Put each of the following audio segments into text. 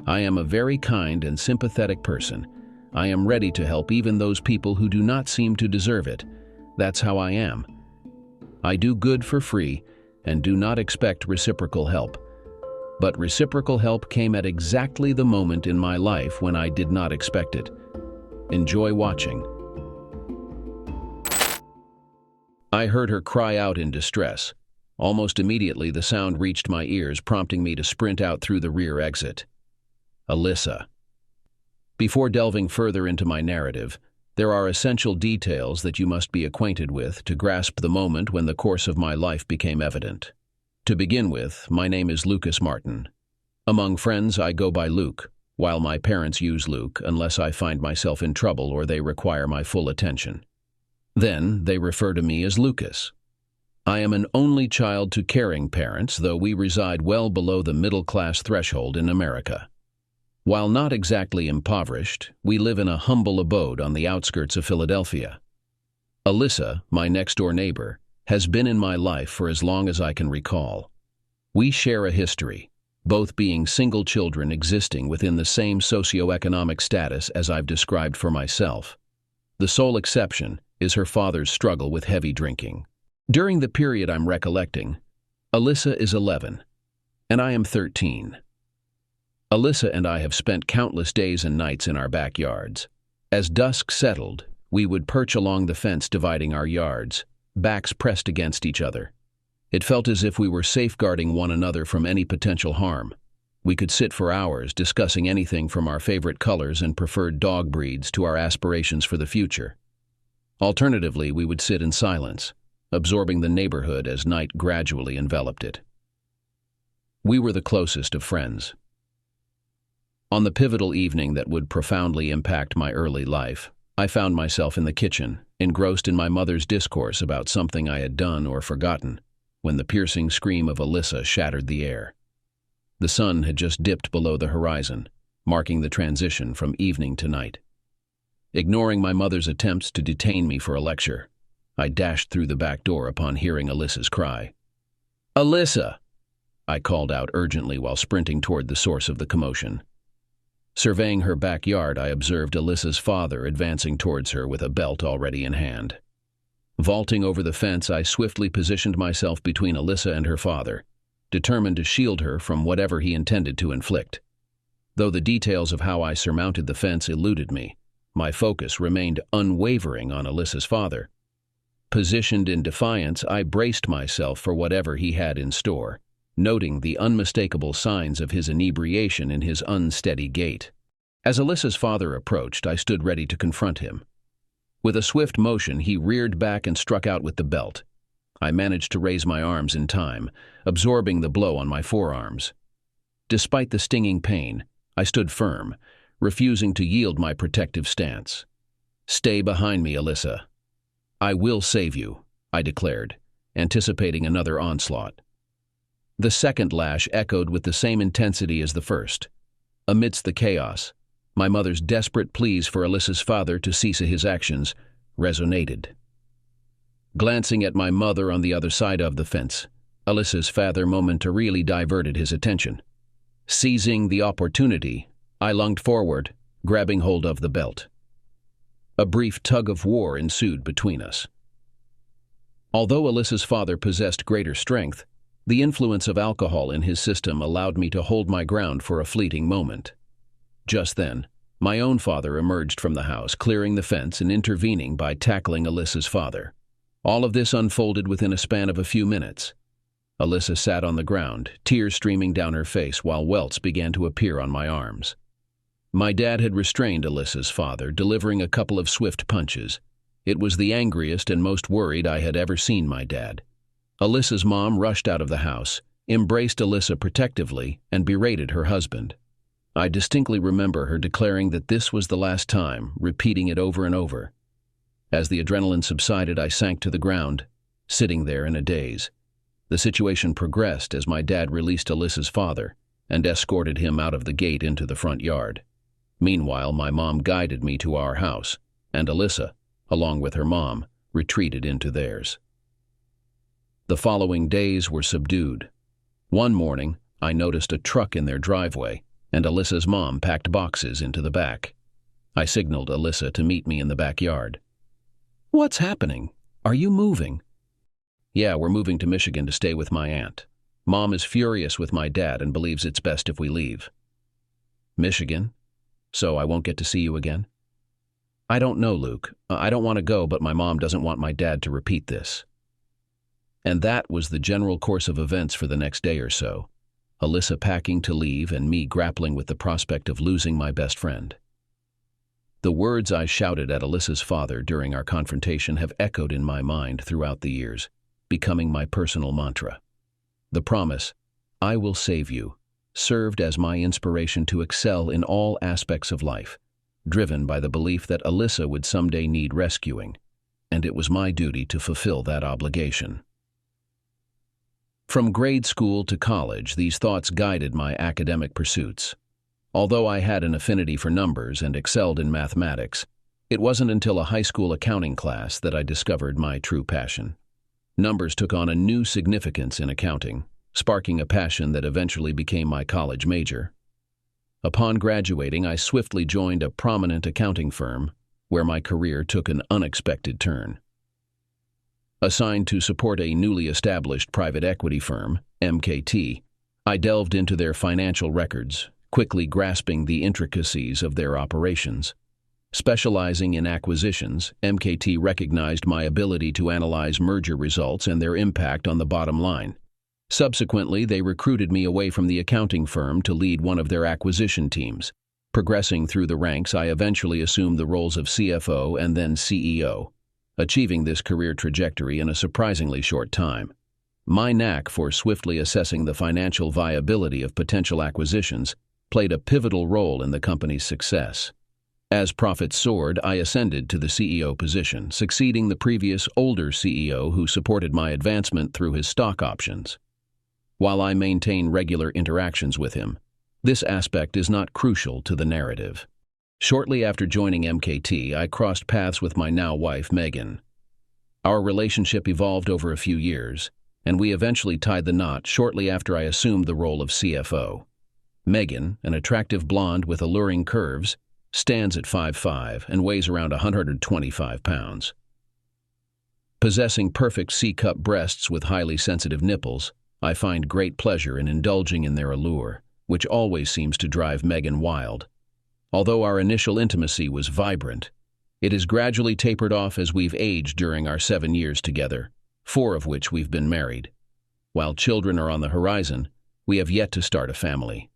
I am a very kind and sympathetic person. I am ready to help even those people who do not seem to deserve it. That's how I am. I do good for free and do not expect reciprocal help. But reciprocal help came at exactly the moment in my life when I did not expect it. Enjoy watching. I heard her cry out in distress. Almost immediately, the sound reached my ears, prompting me to sprint out through the rear exit. Alyssa. Before delving further into my narrative, there are essential details that you must be acquainted with to grasp the moment when the course of my life became evident. To begin with, my name is Lucas Martin. Among friends, I go by Luke, while my parents use Luke unless I find myself in trouble or they require my full attention. Then, they refer to me as Lucas. I am an only child to caring parents, though we reside well below the middle-class threshold in America. While not exactly impoverished, we live in a humble abode on the outskirts of Philadelphia. Alyssa, my next-door neighbor, has been in my life for as long as I can recall. We share a history, both being single children existing within the same socioeconomic status as I've described for myself. The sole exception is her father's struggle with heavy drinking. During the period I'm recollecting, Alyssa is 11, and I am 13. Alyssa and I have spent countless days and nights in our backyards. As dusk settled, we would perch along the fence dividing our yards, backs pressed against each other. It felt as if we were safeguarding one another from any potential harm. We could sit for hours discussing anything from our favorite colors and preferred dog breeds to our aspirations for the future. Alternatively, we would sit in silence, absorbing the neighborhood as night gradually enveloped it. We were the closest of friends. On the pivotal evening that would profoundly impact my early life, I found myself in the kitchen, engrossed in my mother's discourse about something I had done or forgotten, when the piercing scream of Alyssa shattered the air. The sun had just dipped below the horizon, marking the transition from evening to night. Ignoring my mother's attempts to detain me for a lecture, I dashed through the back door upon hearing Alyssa's cry. "Alyssa!" I called out urgently while sprinting toward the source of the commotion. Surveying her backyard, I observed Alyssa's father advancing towards her with a belt already in hand. Vaulting over the fence, I swiftly positioned myself between Alyssa and her father, determined to shield her from whatever he intended to inflict. Though the details of how I surmounted the fence eluded me, my focus remained unwavering on Alyssa's father. Positioned in defiance, I braced myself for whatever he had in store, noting the unmistakable signs of his inebriation in his unsteady gait. As Alyssa's father approached, I stood ready to confront him. With a swift motion, he reared back and struck out with the belt. I managed to raise my arms in time, absorbing the blow on my forearms. Despite the stinging pain, I stood firm, refusing to yield my protective stance. "Stay behind me, Alyssa. I will save you," I declared, anticipating another onslaught. The second lash echoed with the same intensity as the first. Amidst the chaos, my mother's desperate pleas for Alyssa's father to cease his actions resonated. Glancing at my mother on the other side of the fence, Alyssa's father momentarily diverted his attention. Seizing the opportunity, I lunged forward, grabbing hold of the belt. A brief tug-of-war ensued between us. Although Alyssa's father possessed greater strength, the influence of alcohol in his system allowed me to hold my ground for a fleeting moment. Just then, my own father emerged from the house, clearing the fence and intervening by tackling Alyssa's father. All of this unfolded within a span of a few minutes. Alyssa sat on the ground, tears streaming down her face while welts began to appear on my arms. My dad had restrained Alyssa's father, delivering a couple of swift punches. It was the angriest and most worried I had ever seen my dad. Alyssa's mom rushed out of the house, embraced Alyssa protectively, and berated her husband. I distinctly remember her declaring that this was the last time, repeating it over and over. As the adrenaline subsided, I sank to the ground, sitting there in a daze. The situation progressed as my dad released Alyssa's father and escorted him out of the gate into the front yard. Meanwhile, my mom guided me to our house, and Alyssa, along with her mom, retreated into theirs. The following days were subdued. One morning, I noticed a truck in their driveway, and Alyssa's mom packed boxes into the back. I signaled Alyssa to meet me in the backyard. "What's happening? Are you moving?" "Yeah, we're moving to Michigan to stay with my aunt. Mom is furious with my dad and believes it's best if we leave." "Michigan? So I won't get to see you again?" "I don't know, Luke. I don't want to go, but my mom doesn't want my dad to repeat this." And that was the general course of events for the next day or so. Alyssa packing to leave and me grappling with the prospect of losing my best friend. The words I shouted at Alyssa's father during our confrontation have echoed in my mind throughout the years, becoming my personal mantra. The promise, "I will save you," served as my inspiration to excel in all aspects of life, driven by the belief that Alyssa would someday need rescuing, and it was my duty to fulfill that obligation. From grade school to college, these thoughts guided my academic pursuits. Although I had an affinity for numbers and excelled in mathematics, it wasn't until a high school accounting class that I discovered my true passion. Numbers took on a new significance in accounting, sparking a passion that eventually became my college major. Upon graduating, I swiftly joined a prominent accounting firm, where my career took an unexpected turn. Assigned to support a newly established private equity firm, MKT, I delved into their financial records, quickly grasping the intricacies of their operations. Specializing in acquisitions, MKT recognized my ability to analyze merger results and their impact on the bottom line. Subsequently, they recruited me away from the accounting firm to lead one of their acquisition teams. Progressing through the ranks, I eventually assumed the roles of CFO and then CEO, achieving this career trajectory in a surprisingly short time. My knack for swiftly assessing the financial viability of potential acquisitions played a pivotal role in the company's success. As profits soared, I ascended to the CEO position, succeeding the previous older CEO who supported my advancement through his stock options. While I maintain regular interactions with him, this aspect is not crucial to the narrative. Shortly after joining MKT, I crossed paths with my now wife, Megan. Our relationship evolved over a few years, and we eventually tied the knot shortly after I assumed the role of CFO. Megan, an attractive blonde with alluring curves, stands at 5'5" and weighs around 125 pounds. Possessing perfect C-cup breasts with highly sensitive nipples, I find great pleasure in indulging in their allure, which always seems to drive Megan wild. Although our initial intimacy was vibrant, it has gradually tapered off as we've aged during our 7 years together, 4 of which we've been married. While children are on the horizon, we have yet to start a family.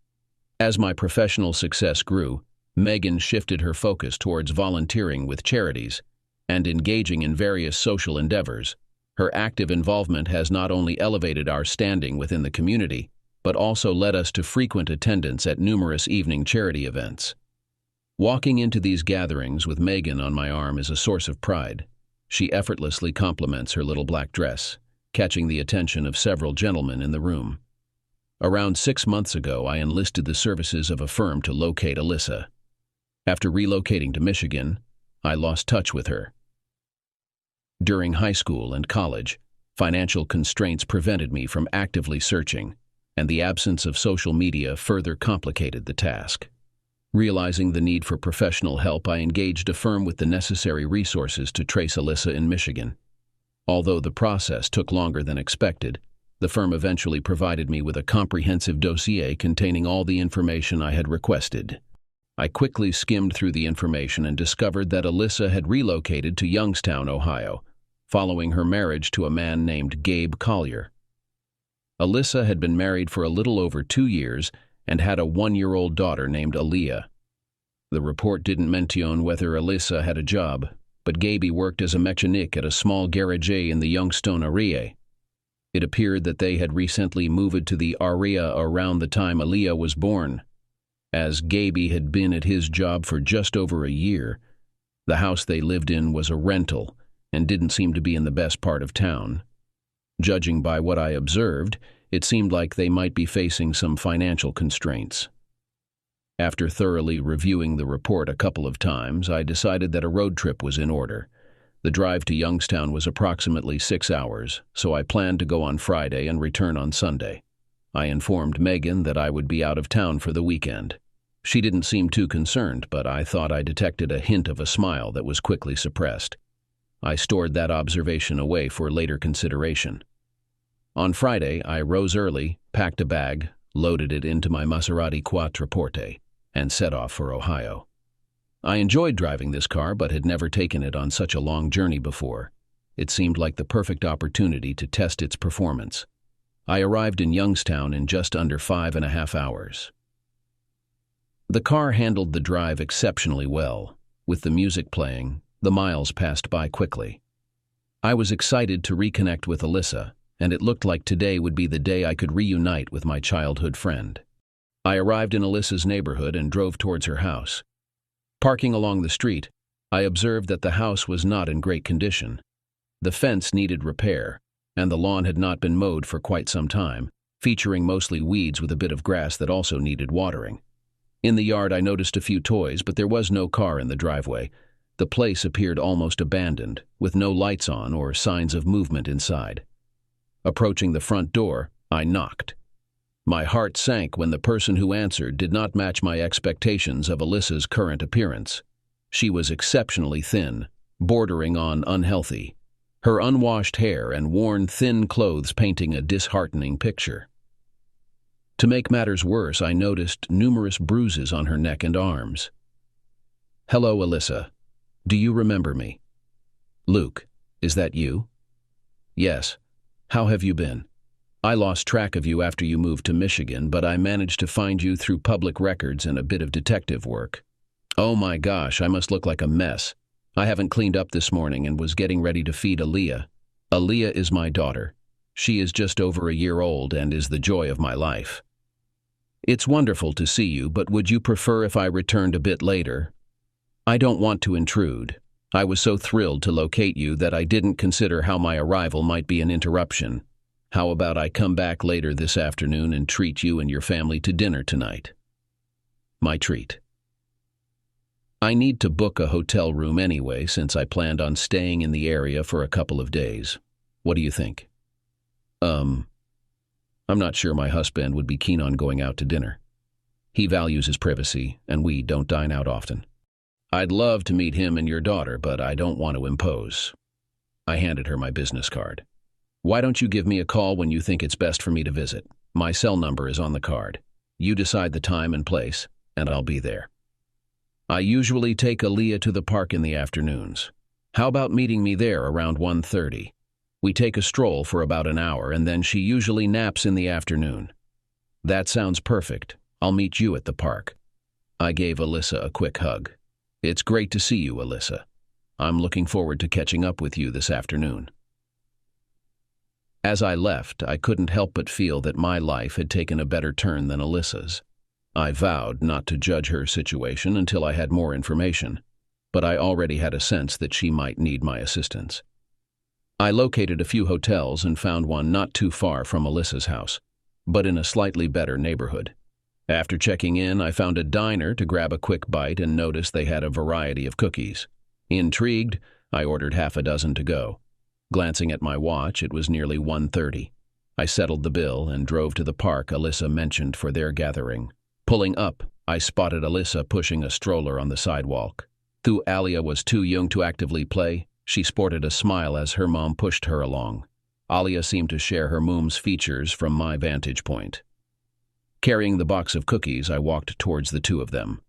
As my professional success grew, Megan shifted her focus towards volunteering with charities and engaging in various social endeavors. Her active involvement has not only elevated our standing within the community, but also led us to frequent attendance at numerous evening charity events. Walking into these gatherings with Megan on my arm is a source of pride. She effortlessly compliments her little black dress, catching the attention of several gentlemen in the room. Around 6 months ago, I enlisted the services of a firm to locate Alyssa. After relocating to Michigan, I lost touch with her. During high school and college, financial constraints prevented me from actively searching, and the absence of social media further complicated the task. Realizing the need for professional help, I engaged a firm with the necessary resources to trace Alyssa in Michigan. Although the process took longer than expected, the firm eventually provided me with a comprehensive dossier containing all the information I had requested. I quickly skimmed through the information and discovered that Alyssa had relocated to Youngstown, Ohio, following her marriage to a man named Gabe Collier. Alyssa had been married for a little over 2 years and had a 1-year-old daughter named Alyssa. The report didn't mention whether Alyssa had a job, but Gabe worked as a mechanic at a small garage in the Youngstown area. It appeared that they had recently moved to the area around the time Alyssa was born. As Gabe had been at his job for just over a year, the house they lived in was a rental and didn't seem to be in the best part of town. Judging by what I observed, it seemed like they might be facing some financial constraints. After thoroughly reviewing the report a couple of times, I decided that a road trip was in order. The drive to Youngstown was approximately 6 hours, so I planned to go on Friday and return on Sunday. I informed Megan that I would be out of town for the weekend, She didn't seem too concerned, but I thought I detected a hint of a smile that was quickly suppressed. I stored that observation away for later consideration. On Friday, I rose early, packed a bag, loaded it into my Maserati Quattroporte, and set off for Ohio. I enjoyed driving this car, but had never taken it on such a long journey before. It seemed like the perfect opportunity to test its performance. I arrived in Youngstown in just under 5.5 hours. The car handled the drive exceptionally well. With the music playing, the miles passed by quickly. I was excited to reconnect with Alyssa, and it looked like today would be the day I could reunite with my childhood friend. I arrived in Alyssa's neighborhood and drove towards her house. Parking along the street, I observed that the house was not in great condition. The fence needed repair, and the lawn had not been mowed for quite some time, featuring mostly weeds with a bit of grass that also needed watering. In the yard, I noticed a few toys, but there was no car in the driveway. The place appeared almost abandoned, with no lights on or signs of movement inside. Approaching the front door, I knocked. My heart sank when the person who answered did not match my expectations of Alyssa's current appearance. She was exceptionally thin, bordering on unhealthy, her unwashed hair and worn thin clothes painting a disheartening picture. To make matters worse, I noticed numerous bruises on her neck and arms. "Hello, Alyssa. Do you remember me?" "Luke, is that you?" "Yes. How have you been? I lost track of you after you moved to Michigan, but I managed to find you through public records and a bit of detective work." "Oh my gosh, I must look like a mess. I haven't cleaned up this morning and was getting ready to feed Aaliyah. Aaliyah is my daughter. She is just over a year old and is the joy of my life." "It's wonderful to see you, but would you prefer if I returned a bit later?" "I don't want to intrude. I was so thrilled to locate you that I didn't consider how my arrival might be an interruption. How about I come back later this afternoon and treat you and your family to dinner tonight?" "My treat." I need to book a hotel room anyway, since I planned on staying in the area for a couple of days. What do you think? I'm not sure my husband would be keen on going out to dinner. He values his privacy, and we don't dine out often. I'd love to meet him and your daughter, but I don't want to impose. I handed her my business card. "Why don't you give me a call when you think it's best for me to visit? My cell number is on the card. You decide the time and place, and I'll be there." I usually take Aaliyah to the park in the afternoons. How about meeting me there around 1:30? We take a stroll for about an hour, and then she usually naps in the afternoon. "That sounds perfect. I'll meet you at the park." I gave Alyssa a quick hug. "It's great to see you, Alyssa. I'm looking forward to catching up with you this afternoon." As I left, I couldn't help but feel that my life had taken a better turn than Alyssa's. I vowed not to judge her situation until I had more information, but I already had a sense that she might need my assistance. I located a few hotels and found one not too far from Alyssa's house, but in a slightly better neighborhood. After checking in, I found a diner to grab a quick bite and noticed they had a variety of cookies. Intrigued, I ordered half a dozen to go. Glancing at my watch, it was nearly 1:30. I settled the bill and drove to the park Alyssa mentioned for their gathering. Pulling up, I spotted Alyssa pushing a stroller on the sidewalk. Though Aaliyah was too young to actively play, she sported a smile as her mom pushed her along. Aaliyah seemed to share her mom's features from my vantage point. Carrying the box of cookies, I walked towards the two of them.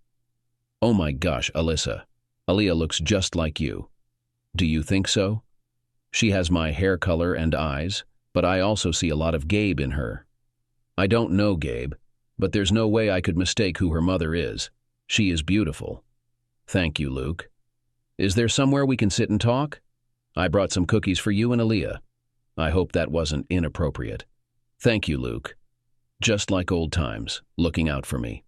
"Oh my gosh, Alyssa. Aaliyah looks just like you." "Do you think so?" "She has my hair color and eyes, but I also see a lot of Gabe in her." "I don't know Gabe, but there's no way I could mistake who her mother is. She is beautiful." "Thank you, Luke. Is there somewhere we can sit and talk? I brought some cookies for you and Aaliyah. I hope that wasn't inappropriate." "Thank you, Luke. Just like old times, looking out for me."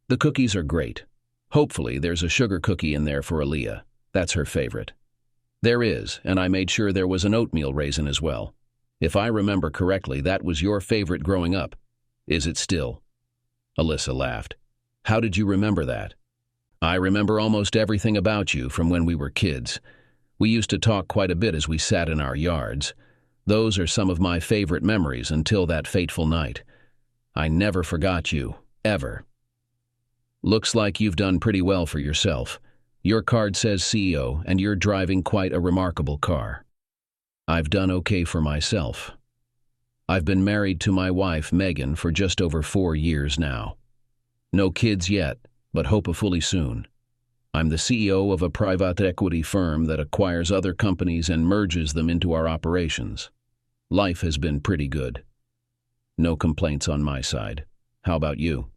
"The cookies are great. Hopefully there's a sugar cookie in there for Aaliyah. That's her favorite." "There is, and I made sure there was an oatmeal raisin as well. If I remember correctly, that was your favorite growing up. Is it still?" Alyssa laughed. "How did you remember that?" "I remember almost everything about you from when we were kids. We used to talk quite a bit as we sat in our yards. Those are some of my favorite memories until that fateful night. I never forgot you, ever." Looks like you've done pretty well for yourself. Your card says CEO, and you're driving quite a remarkable car. I've done okay for myself. I've been married to my wife, Megan, for just over 4 years now. No kids yet, but hopefully soon. I'm the CEO of a private equity firm that acquires other companies and merges them into our operations. Life has been pretty good. No complaints on my side. How about you?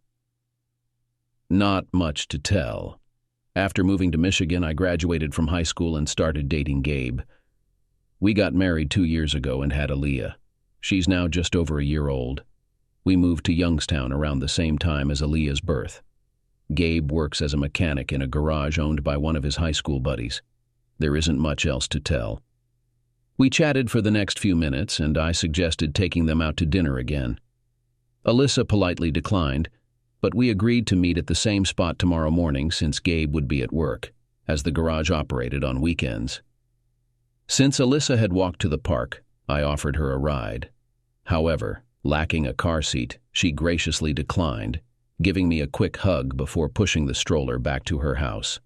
Not much to tell. After moving to Michigan, I graduated from high school and started dating Gabe. We got married 2 years ago and had Aaliyah. She's now just over a year old. We moved to Youngstown around the same time as Aaliyah's birth. Gabe works as a mechanic in a garage owned by one of his high school buddies. There isn't much else to tell. We chatted for the next few minutes, and I suggested taking them out to dinner again. Alyssa politely declined, but we agreed to meet at the same spot tomorrow morning since Gabe would be at work, as the garage operated on weekends. Since Alyssa had walked to the park, I offered her a ride. However, lacking a car seat, she graciously declined, giving me a quick hug before pushing the stroller back to her house.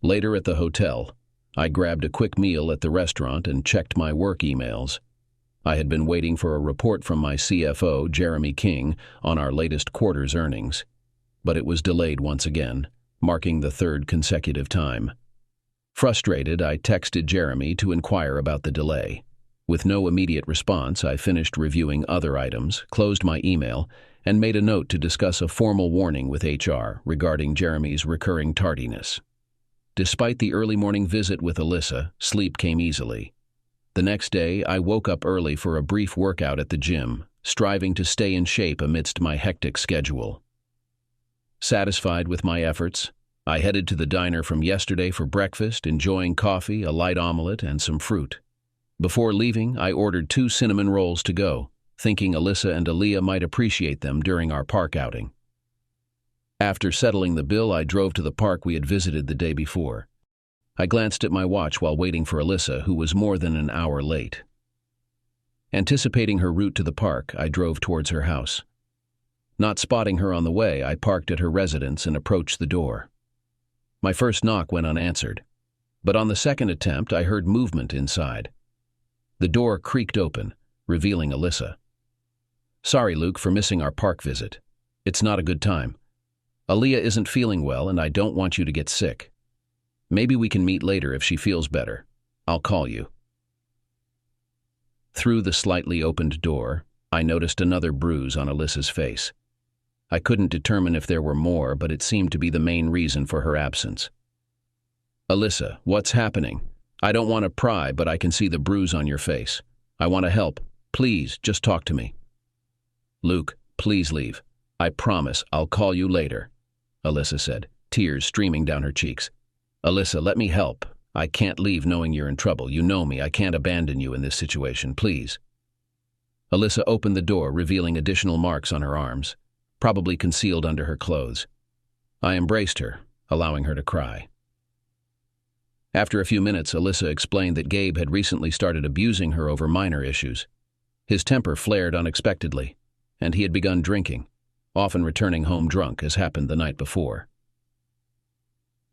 Later at the hotel, I grabbed a quick meal at the restaurant and checked my work emails. I had been waiting for a report from my CFO, Jeremy King, on our latest quarter's earnings, but it was delayed once again, marking the 3rd consecutive time. Frustrated, I texted Jeremy to inquire about the delay. With no immediate response, I finished reviewing other items, closed my email, and made a note to discuss a formal warning with HR regarding Jeremy's recurring tardiness. Despite the early morning visit with Alyssa, sleep came easily. The next day, I woke up early for a brief workout at the gym, striving to stay in shape amidst my hectic schedule. Satisfied with my efforts, I headed to the diner from yesterday for breakfast, enjoying coffee, a light omelet, and some fruit. Before leaving, I ordered 2 cinnamon rolls to go, thinking Alyssa and Aaliyah might appreciate them during our park outing. After settling the bill, I drove to the park we had visited the day before. I glanced at my watch while waiting for Alyssa, who was more than an hour late. Anticipating her route to the park, I drove towards her house. Not spotting her on the way, I parked at her residence and approached the door. My first knock went unanswered, but on the second attempt, I heard movement inside. The door creaked open, revealing Alyssa. "Sorry, Luke, for missing our park visit. It's not a good time. Aaliyah isn't feeling well, and I don't want you to get sick. Maybe we can meet later if she feels better. I'll call you." Through the slightly opened door, I noticed another bruise on Alyssa's face. I couldn't determine if there were more, but it seemed to be the main reason for her absence. "Alyssa, what's happening? I don't want to pry, but I can see the bruise on your face. I want to help. Please, just talk to me." "Luke, please leave. I promise I'll call you later," Alyssa said, tears streaming down her cheeks. "Alyssa, let me help. I can't leave knowing you're in trouble. You know me. I can't abandon you in this situation. Please." Alyssa opened the door, revealing additional marks on her arms, probably concealed under her clothes. I embraced her, allowing her to cry. After a few minutes, Alyssa explained that Gabe had recently started abusing her over minor issues. His temper flared unexpectedly, and he had begun drinking, often returning home drunk, as happened the night before.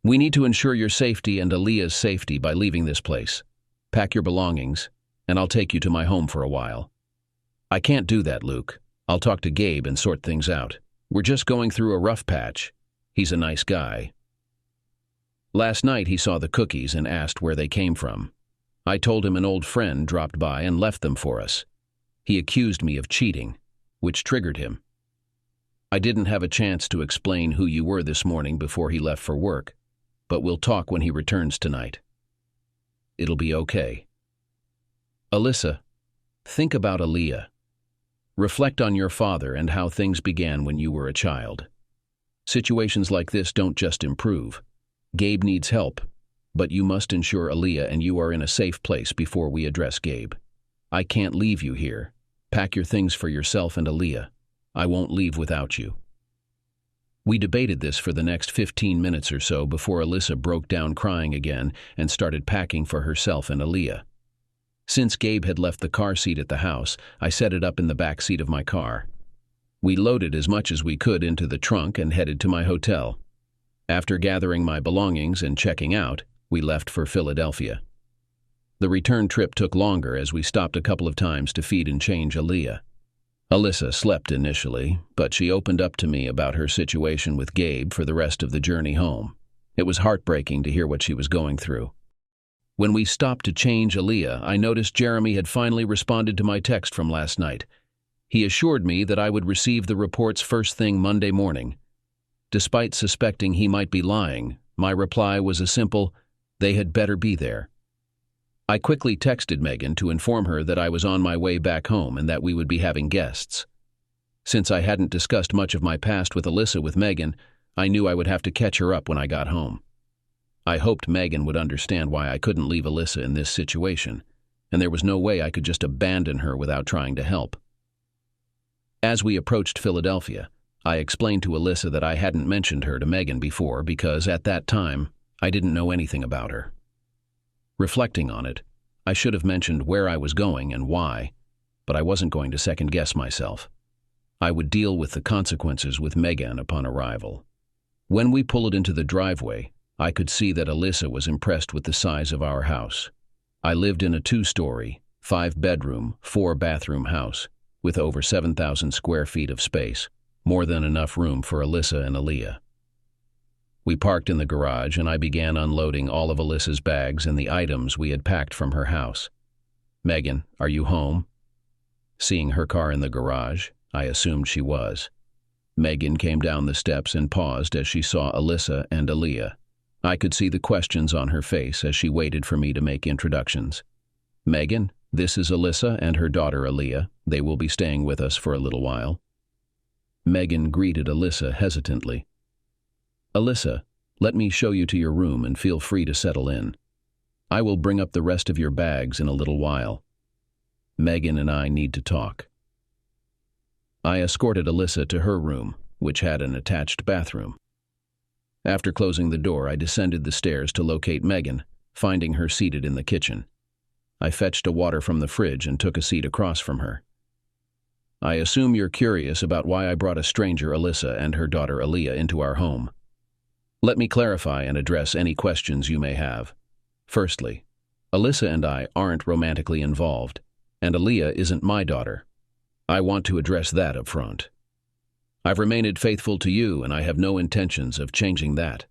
"We need to ensure your safety and Aaliyah's safety by leaving this place. Pack your belongings, and I'll take you to my home for a while." "I can't do that, Luke. I'll talk to Gabe and sort things out. We're just going through a rough patch. He's a nice guy." Last night he saw the cookies and asked where they came from. I told him an old friend dropped by and left them for us. He accused me of cheating, which triggered him. "I didn't have a chance to explain who you were this morning before he left for work, but we'll talk when he returns tonight. It'll be okay." "Alyssa, think about Aaliyah. Reflect on your father and how things began when you were a child. Situations like this don't just improve. Gabe needs help, but you must ensure Aaliyah and you are in a safe place before we address Gabe. I can't leave you here. Pack your things for yourself and Aaliyah. I won't leave without you." We debated this for the next 15 minutes or so before Alyssa broke down crying again and started packing for herself and Aaliyah. Since Gabe had left the car seat at the house, I set it up in the back seat of my car. We loaded as much as we could into the trunk and headed to my hotel, After gathering my belongings and checking out, we left for Philadelphia. The return trip took longer as we stopped a couple of times to feed and change Aaliyah. Alyssa slept initially, but she opened up to me about her situation with Gabe for the rest of the journey home. It was heartbreaking to hear what she was going through. When we stopped to change Aaliyah, I noticed Jeremy had finally responded to my text from last night. He assured me that I would receive the reports first thing Monday morning. Despite suspecting he might be lying, my reply was a simple, "They had better be there." I quickly texted Megan to inform her that I was on my way back home and that we would be having guests. Since I hadn't discussed much of my past with Alyssa with Megan, I knew I would have to catch her up when I got home. I hoped Megan would understand why I couldn't leave Alyssa in this situation, and there was no way I could just abandon her without trying to help. As we approached Philadelphia, I explained to Alyssa that I hadn't mentioned her to Megan before because at that time, I didn't know anything about her. Reflecting on it, I should have mentioned where I was going and why, but I wasn't going to second-guess myself. I would deal with the consequences with Megan upon arrival. When we pulled into the driveway, I could see that Alyssa was impressed with the size of our house. I lived in a 2-story, 5-bedroom, 4-bathroom house with over 7,000 square feet of space, more than enough room for Alyssa and Aaliyah. We parked in the garage and I began unloading all of Alyssa's bags and the items we had packed from her house. "Megan, are you home?" Seeing her car in the garage, I assumed she was. Megan came down the steps and paused as she saw Alyssa and Aaliyah. I could see the questions on her face as she waited for me to make introductions. "Megan, this is Alyssa and her daughter Aaliyah. They will be staying with us for a little while." Megan greeted Alyssa hesitantly. "Alyssa, let me show you to your room and feel free to settle in. I will bring up the rest of your bags in a little while. Megan and I need to talk." I escorted Alyssa to her room, which had an attached bathroom. After closing the door, I descended the stairs to locate Megan, finding her seated in the kitchen. I fetched a water from the fridge and took a seat across from her. "I assume you're curious about why I brought a stranger, Alyssa, and her daughter Aaliyah into our home. Let me clarify and address any questions you may have. Firstly, Alyssa and I aren't romantically involved, and Aaliyah isn't my daughter. I want to address that up front. I've remained faithful to you, and I have no intentions of changing that."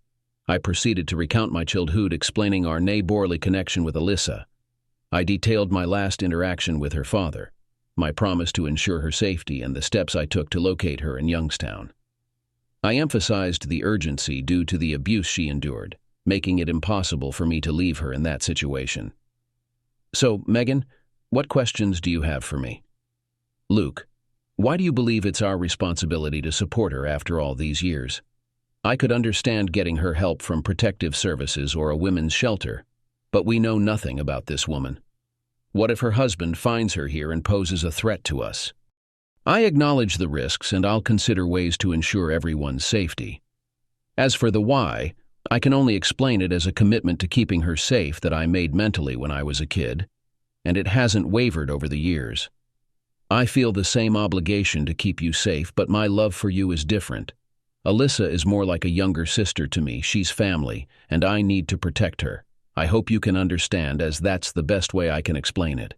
I proceeded to recount my childhood, explaining our neighborly connection with Alyssa. I detailed my last interaction with her father, my promise to ensure her safety, and the steps I took to locate her in Youngstown. I emphasized the urgency due to the abuse she endured, making it impossible for me to leave her in that situation. "So, Megan, what questions do you have for me?" "Luke, why do you believe it's our responsibility to support her after all these years? I could understand getting her help from protective services or a women's shelter, but we know nothing about this woman. What if her husband finds her here and poses a threat to us? I acknowledge the risks and I'll consider ways to ensure everyone's safety. As for the why, I can only explain it as a commitment to keeping her safe that I made mentally when I was a kid, and it hasn't wavered over the years. I feel the same obligation to keep you safe, but my love for you is different. Alyssa is more like a younger sister to me. She's family, and I need to protect her. I hope you can understand, as that's the best way I can explain it."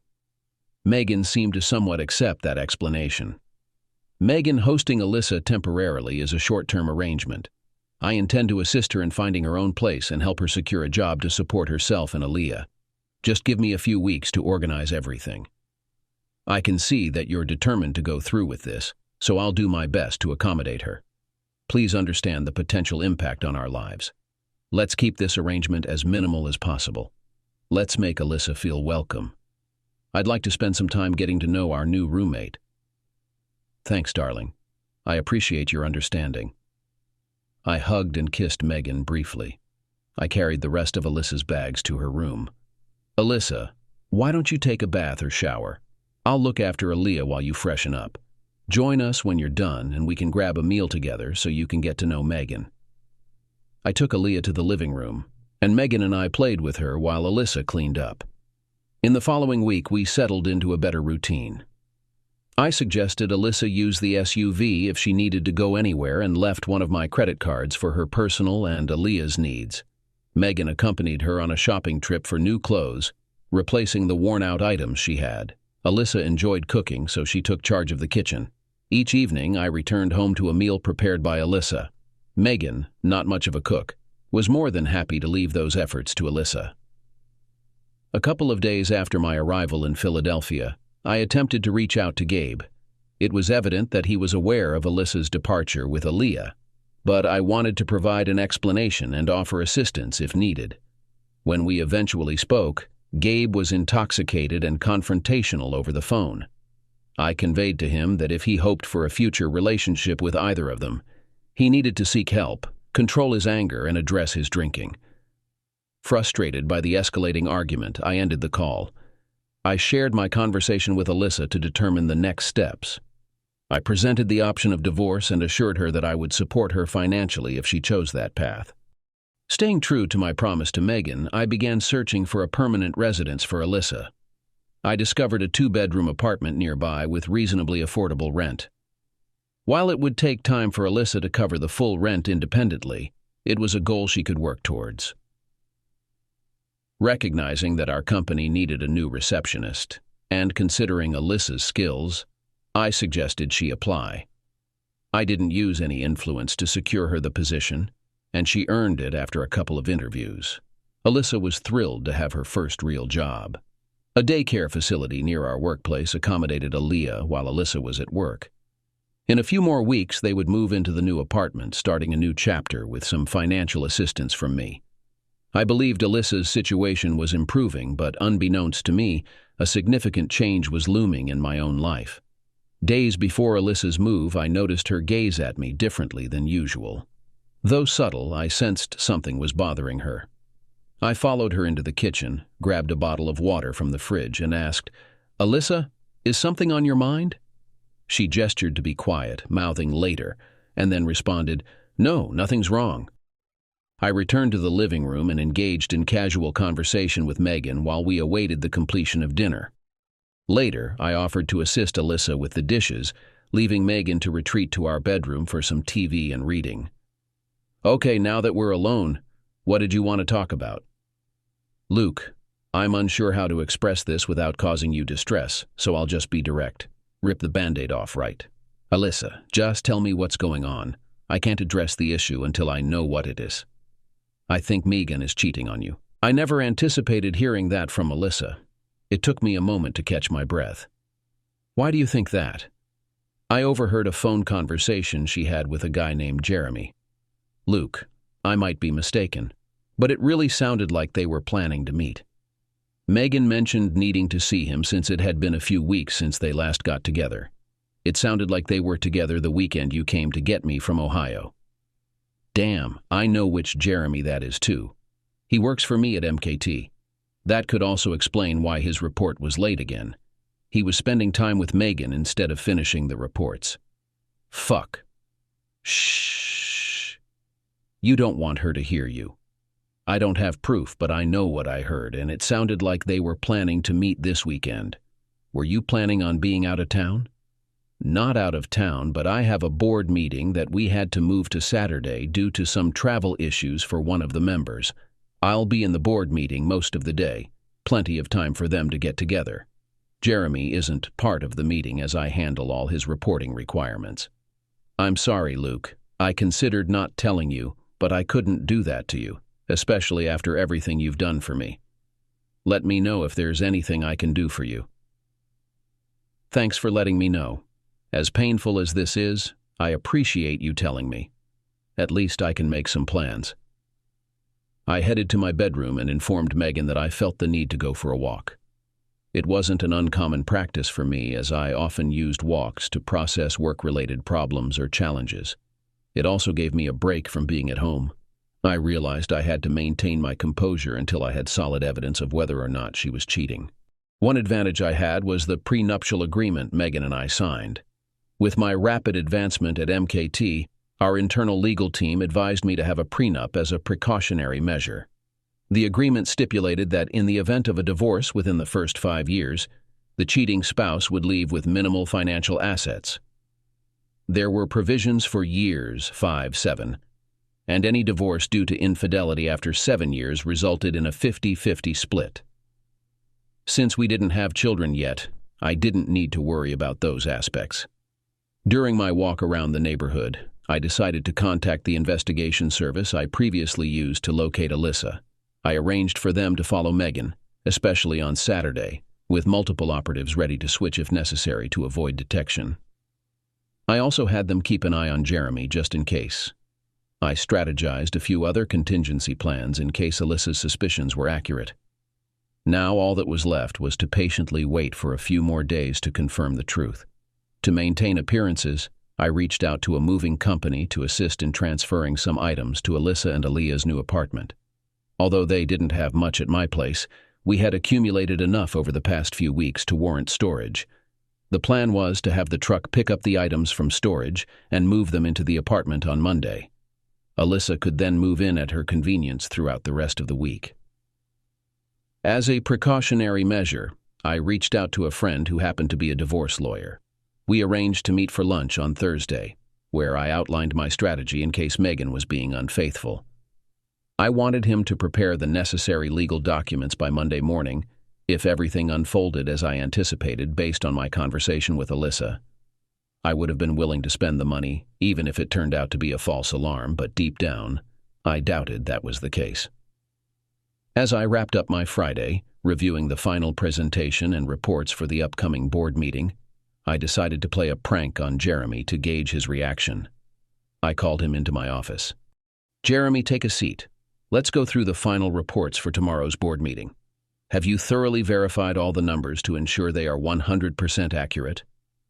Megan seemed to somewhat accept that explanation. Megan hosting Alyssa temporarily is a short-term arrangement. I intend to assist her in finding her own place and help her secure a job to support herself and Aaliyah. Just give me a few weeks to organize everything. I can see that you're determined to go through with this, so I'll do my best to accommodate her. Please understand the potential impact on our lives. Let's keep this arrangement as minimal as possible. Let's make Alyssa feel welcome. I'd like to spend some time getting to know our new roommate. Thanks, darling. I appreciate your understanding. I hugged and kissed Megan briefly. I carried the rest of Alyssa's bags to her room. Alyssa, why don't you take a bath or shower? I'll look after Aaliyah while you freshen up. Join us when you're done and we can grab a meal together so you can get to know Megan. I took Aaliyah to the living room, and Megan and I played with her while Alyssa cleaned up. In the following week, we settled into a better routine. I suggested Alyssa use the SUV if she needed to go anywhere and left one of my credit cards for her personal and Aaliyah's needs. Megan accompanied her on a shopping trip for new clothes, replacing the worn-out items she had. Alyssa enjoyed cooking, so she took charge of the kitchen. Each evening, I returned home to a meal prepared by Alyssa. Megan, not much of a cook, was more than happy to leave those efforts to Alyssa. A couple of days after my arrival in Philadelphia, I attempted to reach out to Gabe. It was evident that he was aware of Alyssa's departure with Aaliyah, but I wanted to provide an explanation and offer assistance if needed. When we eventually spoke, Gabe was intoxicated and confrontational over the phone. I conveyed to him that if he hoped for a future relationship with either of them, he needed to seek help, control his anger, and address his drinking. Frustrated by the escalating argument, I ended the call. I shared my conversation with Alyssa to determine the next steps. I presented the option of divorce and assured her that I would support her financially if she chose that path. Staying true to my promise to Megan, I began searching for a permanent residence for Alyssa. I discovered a 2-bedroom apartment nearby with reasonably affordable rent. While it would take time for Alyssa to cover the full rent independently, it was a goal she could work towards. Recognizing that our company needed a new receptionist, and considering Alyssa's skills, I suggested she apply. I didn't use any influence to secure her the position, and she earned it after a couple of interviews. Alyssa was thrilled to have her first real job. A daycare facility near our workplace accommodated Aaliyah while Alyssa was at work. In a few more weeks, they would move into the new apartment, starting a new chapter with some financial assistance from me. I believed Alyssa's situation was improving, but unbeknownst to me, a significant change was looming in my own life. Days before Alyssa's move, I noticed her gaze at me differently than usual. Though subtle, I sensed something was bothering her. I followed her into the kitchen, grabbed a bottle of water from the fridge, and asked, "Alyssa, is something on your mind?" She gestured to be quiet, mouthing later, and then responded, "No, nothing's wrong." I returned to the living room and engaged in casual conversation with Megan while we awaited the completion of dinner. Later, I offered to assist Alyssa with the dishes, leaving Megan to retreat to our bedroom for some TV and reading. "Okay, now that we're alone, what did you want to talk about?" "Luke, I'm unsure how to express this without causing you distress, so I'll just be direct. Rip the Band-Aid off, right? Alyssa, just tell me what's going on. I can't address the issue until I know what it is." "I think Megan is cheating on you." I never anticipated hearing that from Alyssa. It took me a moment to catch my breath. "Why do you think that?" I overheard a phone conversation she had with a guy named Jeremy. "Luke, I might be mistaken, but it really sounded like they were planning to meet. Megan mentioned needing to see him since it had been a few weeks since they last got together. It sounded like they were together the weekend you came to get me from Ohio." "Damn, I know which Jeremy that is too. He works for me at MKT. That could also explain why his report was late again. He was spending time with Megan instead of finishing the reports." "Fuck." "Shh. You don't want her to hear you. I don't have proof, but I know what I heard, and it sounded like they were planning to meet this weekend. Were you planning on being out of town?" "Not out of town, but I have a board meeting that we had to move to Saturday due to some travel issues for one of the members. I'll be in the board meeting most of the day, plenty of time for them to get together. Jeremy isn't part of the meeting as I handle all his reporting requirements." "I'm sorry, Luke. I considered not telling you, but I couldn't do that to you, especially after everything you've done for me. Let me know if there's anything I can do for you." "Thanks for letting me know. As painful as this is, I appreciate you telling me. At least I can make some plans." I headed to my bedroom and informed Megan that I felt the need to go for a walk. It wasn't an uncommon practice for me, as I often used walks to process work-related problems or challenges. It also gave me a break from being at home. I realized I had to maintain my composure until I had solid evidence of whether or not she was cheating. One advantage I had was the prenuptial agreement Megan and I signed. With my rapid advancement at MKT, our internal legal team advised me to have a prenup as a precautionary measure. The agreement stipulated that in the event of a divorce within the first 5 years, The cheating spouse would leave with minimal financial assets. There were provisions for years 5, 7, and any divorce due to infidelity after 7 years resulted in a 50-50 split. Since we didn't have children yet, I didn't need to worry about those aspects. During my walk around the neighborhood, I decided to contact the investigation service I previously used to locate Alyssa. I arranged for them to follow Megan, especially on Saturday, with multiple operatives ready to switch if necessary to avoid detection. I also had them keep an eye on Jeremy just in case. I strategized a few other contingency plans in case Alyssa's suspicions were accurate. Now all that was left was to patiently wait for a few more days to confirm the truth. To maintain appearances, I reached out to a moving company to assist in transferring some items to Alyssa and Aaliyah's new apartment. Although they didn't have much at my place, we had accumulated enough over the past few weeks to warrant storage. The plan was to have the truck pick up the items from storage and move them into the apartment on Monday. Alyssa could then move in at her convenience throughout the rest of the week. As a precautionary measure, I reached out to a friend who happened to be a divorce lawyer. We arranged to meet for lunch on Thursday, where I outlined my strategy in case Megan was being unfaithful. I wanted him to prepare the necessary legal documents by Monday morning, if everything unfolded as I anticipated based on my conversation with Alyssa. I would have been willing to spend the money, even if it turned out to be a false alarm, but deep down, I doubted that was the case. As I wrapped up my Friday, reviewing the final presentation and reports for the upcoming board meeting, I decided to play a prank on Jeremy to gauge his reaction. I called him into my office. "Jeremy, take a seat. Let's go through the final reports for tomorrow's board meeting. Have you thoroughly verified all the numbers to ensure they are 100% accurate?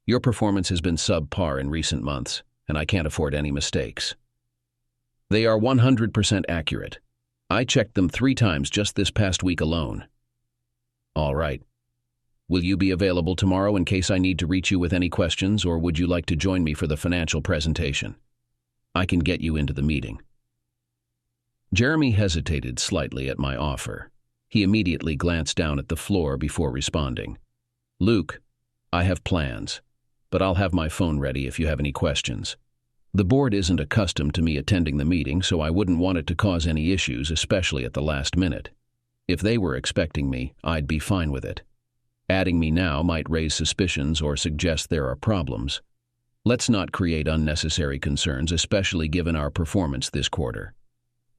Your performance has been subpar in recent months, and I can't afford any mistakes." "They are 100% accurate. I checked them 3 times just this past week alone." "All right. Will you be available tomorrow in case I need to reach you with any questions, or would you like to join me for the financial presentation? I can get you into the meeting." Jeremy hesitated slightly at my offer. He immediately glanced down at the floor before responding. "Luke, I have plans, but I'll have my phone ready if you have any questions. The board isn't accustomed to me attending the meeting, so I wouldn't want it to cause any issues, especially at the last minute. If they were expecting me, I'd be fine with it. Adding me now might raise suspicions or suggest there are problems. Let's not create unnecessary concerns, especially given our performance this quarter.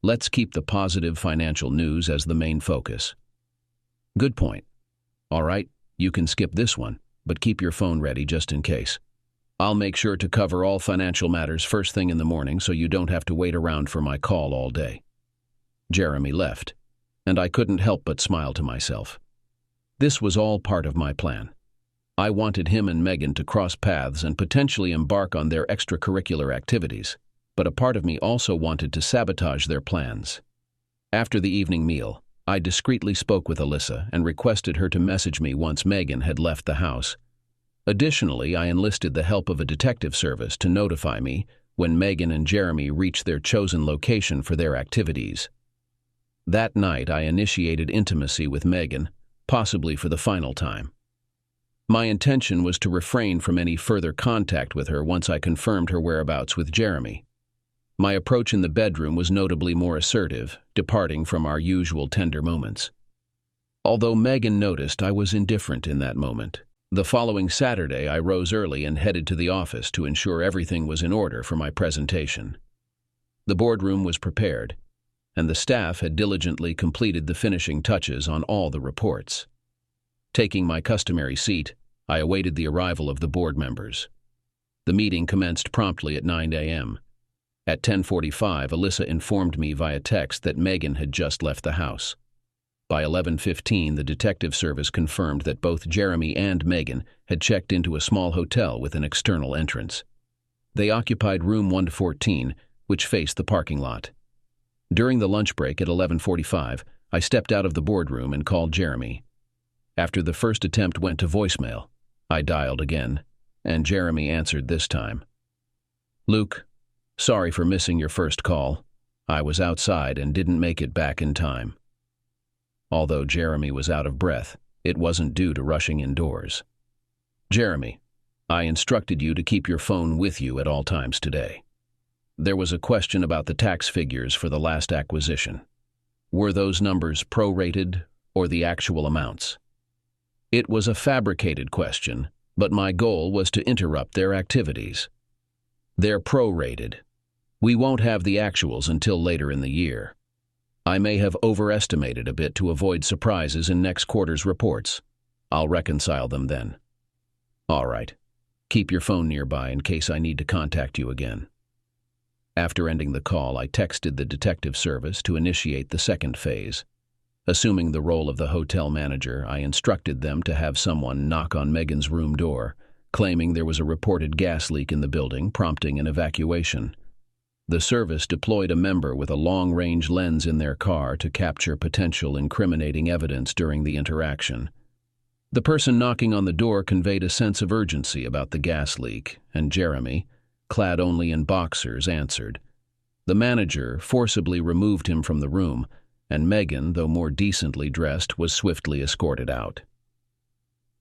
Let's keep the positive financial news as the main focus." "Good point. All right, you can skip this one, but keep your phone ready just in case. I'll make sure to cover all financial matters first thing in the morning so you don't have to wait around for my call all day." Jeremy left, and I couldn't help but smile to myself. This was all part of my plan. I wanted him and Megan to cross paths and potentially embark on their extracurricular activities, but a part of me also wanted to sabotage their plans. After the evening meal, I discreetly spoke with Alyssa and requested her to message me once Megan had left the house. Additionally, I enlisted the help of a detective service to notify me when Megan and Jeremy reached their chosen location for their activities. That night, I initiated intimacy with Megan, possibly for the final time. My intention was to refrain from any further contact with her once I confirmed her whereabouts with Jeremy. My approach in the bedroom was notably more assertive, departing from our usual tender moments. Although Megan noticed, I was indifferent in that moment. The following Saturday, I rose early and headed to the office to ensure everything was in order for my presentation. The boardroom was prepared, and the staff had diligently completed the finishing touches on all the reports. Taking my customary seat, I awaited the arrival of the board members. The meeting commenced promptly at 9 a.m. At 10:45, Alyssa informed me via text that Megan had just left the house. By 11:15, the detective service confirmed that both Jeremy and Megan had checked into a small hotel with an external entrance. They occupied room 114, which faced the parking lot. During the lunch break at 11:45, I stepped out of the boardroom and called Jeremy. After the first attempt went to voicemail, I dialed again, and Jeremy answered this time. "Luke, sorry for missing your first call. I was outside and didn't make it back in time." Although Jeremy was out of breath, it wasn't due to rushing indoors. Jeremy, I instructed you to keep your phone with you at all times today. There was a question about the tax figures for the last acquisition. Were those numbers prorated or the actual amounts? It was a fabricated question, but my goal was to interrupt their activities. They're prorated. We won't have the actuals until later in the year. I may have overestimated a bit to avoid surprises in next quarter's reports. I'll reconcile them then. All right. Keep your phone nearby in case I need to contact you again. After ending the call, I texted the detective service to initiate the second phase. Assuming the role of the hotel manager, I instructed them to have someone knock on Megan's room door, claiming there was a reported gas leak in the building, prompting an evacuation. The service deployed a member with a long-range lens in their car to capture potential incriminating evidence during the interaction. The person knocking on the door conveyed a sense of urgency about the gas leak, and Jeremy, clad only in boxers, answered. The manager forcibly removed him from the room, and Megan, though more decently dressed, was swiftly escorted out.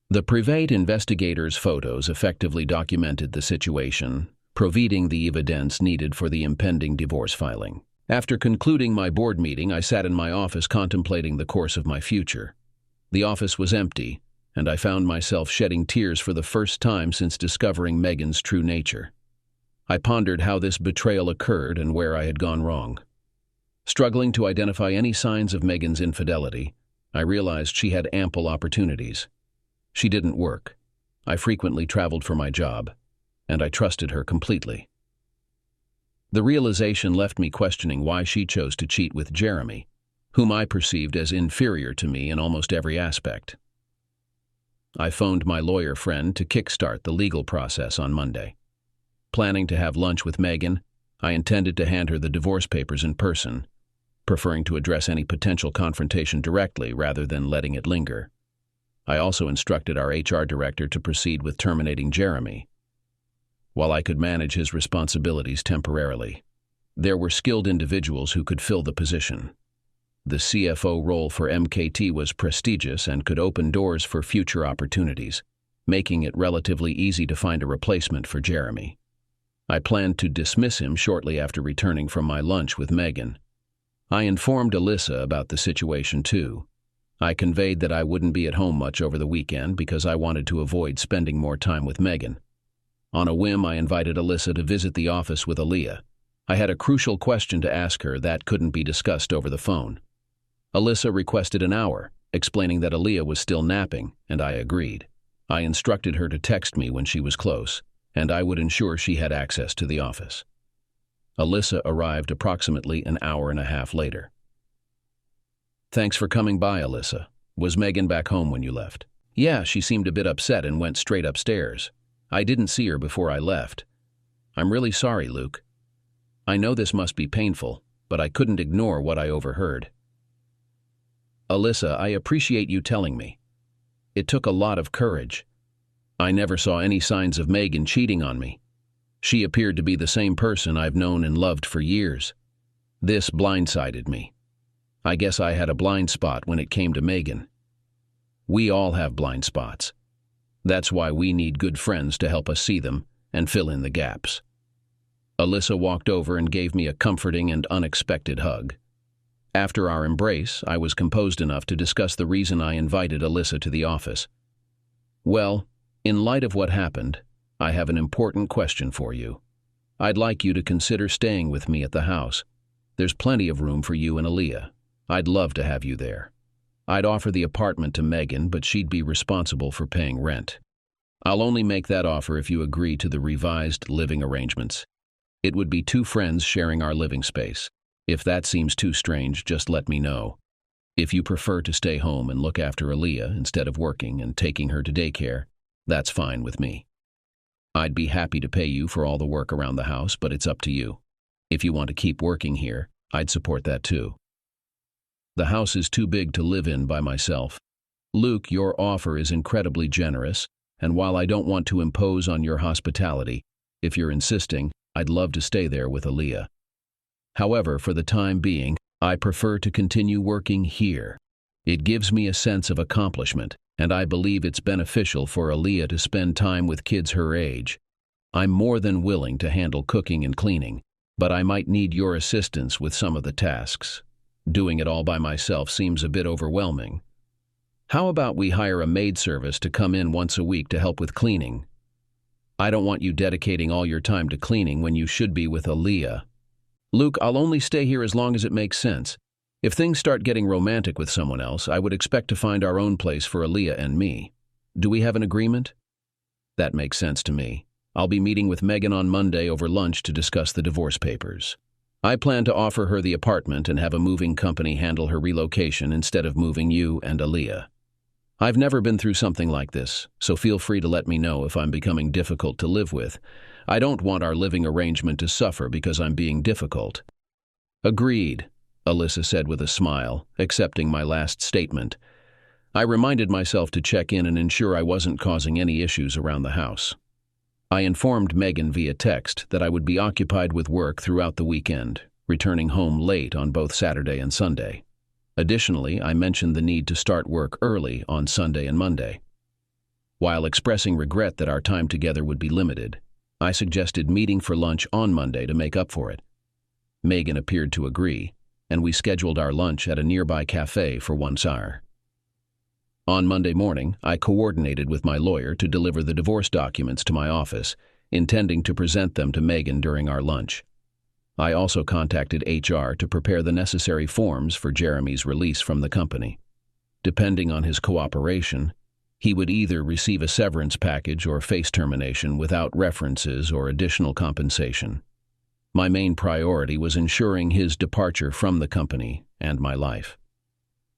The private investigator's photos effectively documented the situation, providing the evidence needed for the impending divorce filing. After concluding my board meeting, I sat in my office contemplating the course of my future. The office was empty, and I found myself shedding tears for the first time since discovering Megan's true nature. I pondered how this betrayal occurred and where I had gone wrong. Struggling to identify any signs of Megan's infidelity, I realized she had ample opportunities. She didn't work. I frequently traveled for my job, and I trusted her completely. The realization left me questioning why she chose to cheat with Jeremy, whom I perceived as inferior to me in almost every aspect. I phoned my lawyer friend to kickstart the legal process on Monday. Planning to have lunch with Megan, I intended to hand her the divorce papers in person, preferring to address any potential confrontation directly rather than letting it linger. I also instructed our HR director to proceed with terminating Jeremy, while I could manage his responsibilities temporarily. There were skilled individuals who could fill the position. The CFO role for MKT was prestigious and could open doors for future opportunities, making it relatively easy to find a replacement for Jeremy. I planned to dismiss him shortly after returning from my lunch with Megan. I informed Alyssa about the situation too. I conveyed that I wouldn't be at home much over the weekend because I wanted to avoid spending more time with Megan. On a whim, I invited Alyssa to visit the office with Aaliyah. I had a crucial question to ask her that couldn't be discussed over the phone. Alyssa requested an hour, explaining that Aaliyah was still napping, and I agreed. I instructed her to text me when she was close, and I would ensure she had access to the office. Alyssa arrived approximately an hour and a half later. Thanks for coming by, Alyssa. Was Megan back home when you left? Yeah, she seemed a bit upset and went straight upstairs. I didn't see her before I left. I'm really sorry, Luke. I know this must be painful, but I couldn't ignore what I overheard. Alyssa, I appreciate you telling me. It took a lot of courage. I never saw any signs of Megan cheating on me. She appeared to be the same person I've known and loved for years. This blindsided me. I guess I had a blind spot when it came to Megan. We all have blind spots. That's why we need good friends to help us see them and fill in the gaps. Alyssa walked over and gave me a comforting and unexpected hug. After our embrace, I was composed enough to discuss the reason I invited Alyssa to the office. Well, in light of what happened, I have an important question for you. I'd like you to consider staying with me at the house. There's plenty of room for you and Aaliyah. I'd love to have you there. I'd offer the apartment to Megan, but she'd be responsible for paying rent. I'll only make that offer if you agree to the revised living arrangements. It would be 2 friends sharing our living space. If that seems too strange, just let me know. If you prefer to stay home and look after Aaliyah instead of working and taking her to daycare, that's fine with me. I'd be happy to pay you for all the work around the house, but it's up to you. If you want to keep working here, I'd support that too. The house is too big to live in by myself. Luke, your offer is incredibly generous, and while I don't want to impose on your hospitality, if you're insisting, I'd love to stay there with Aaliyah. However, for the time being, I prefer to continue working here. It gives me a sense of accomplishment, and I believe it's beneficial for Aaliyah to spend time with kids her age. I'm more than willing to handle cooking and cleaning, but I might need your assistance with some of the tasks. Doing it all by myself seems a bit overwhelming. How about we hire a maid service to come in once a week to help with cleaning? I don't want you dedicating all your time to cleaning when you should be with Aaliyah. Luke, I'll only stay here as long as it makes sense. If things start getting romantic with someone else, I would expect to find our own place for Aaliyah and me. Do we have an agreement? That makes sense to me. I'll be meeting with Megan on Monday over lunch to discuss the divorce papers. I plan to offer her the apartment and have a moving company handle her relocation instead of moving you and Aaliyah. I've never been through something like this, so feel free to let me know if I'm becoming difficult to live with. I don't want our living arrangement to suffer because I'm being difficult. Agreed, Alyssa said with a smile, accepting my last statement. I reminded myself to check in and ensure I wasn't causing any issues around the house. I informed Megan via text that I would be occupied with work throughout the weekend, returning home late on both Saturday and Sunday. Additionally, I mentioned the need to start work early on Sunday and Monday. While expressing regret that our time together would be limited, I suggested meeting for lunch on Monday to make up for it. Megan appeared to agree, and we scheduled our lunch at a nearby cafe for 1 hour. On Monday morning, I coordinated with my lawyer to deliver the divorce documents to my office, intending to present them to Megan during our lunch. I also contacted HR to prepare the necessary forms for Jeremy's release from the company. Depending on his cooperation, he would either receive a severance package or face termination without references or additional compensation. My main priority was ensuring his departure from the company and my life.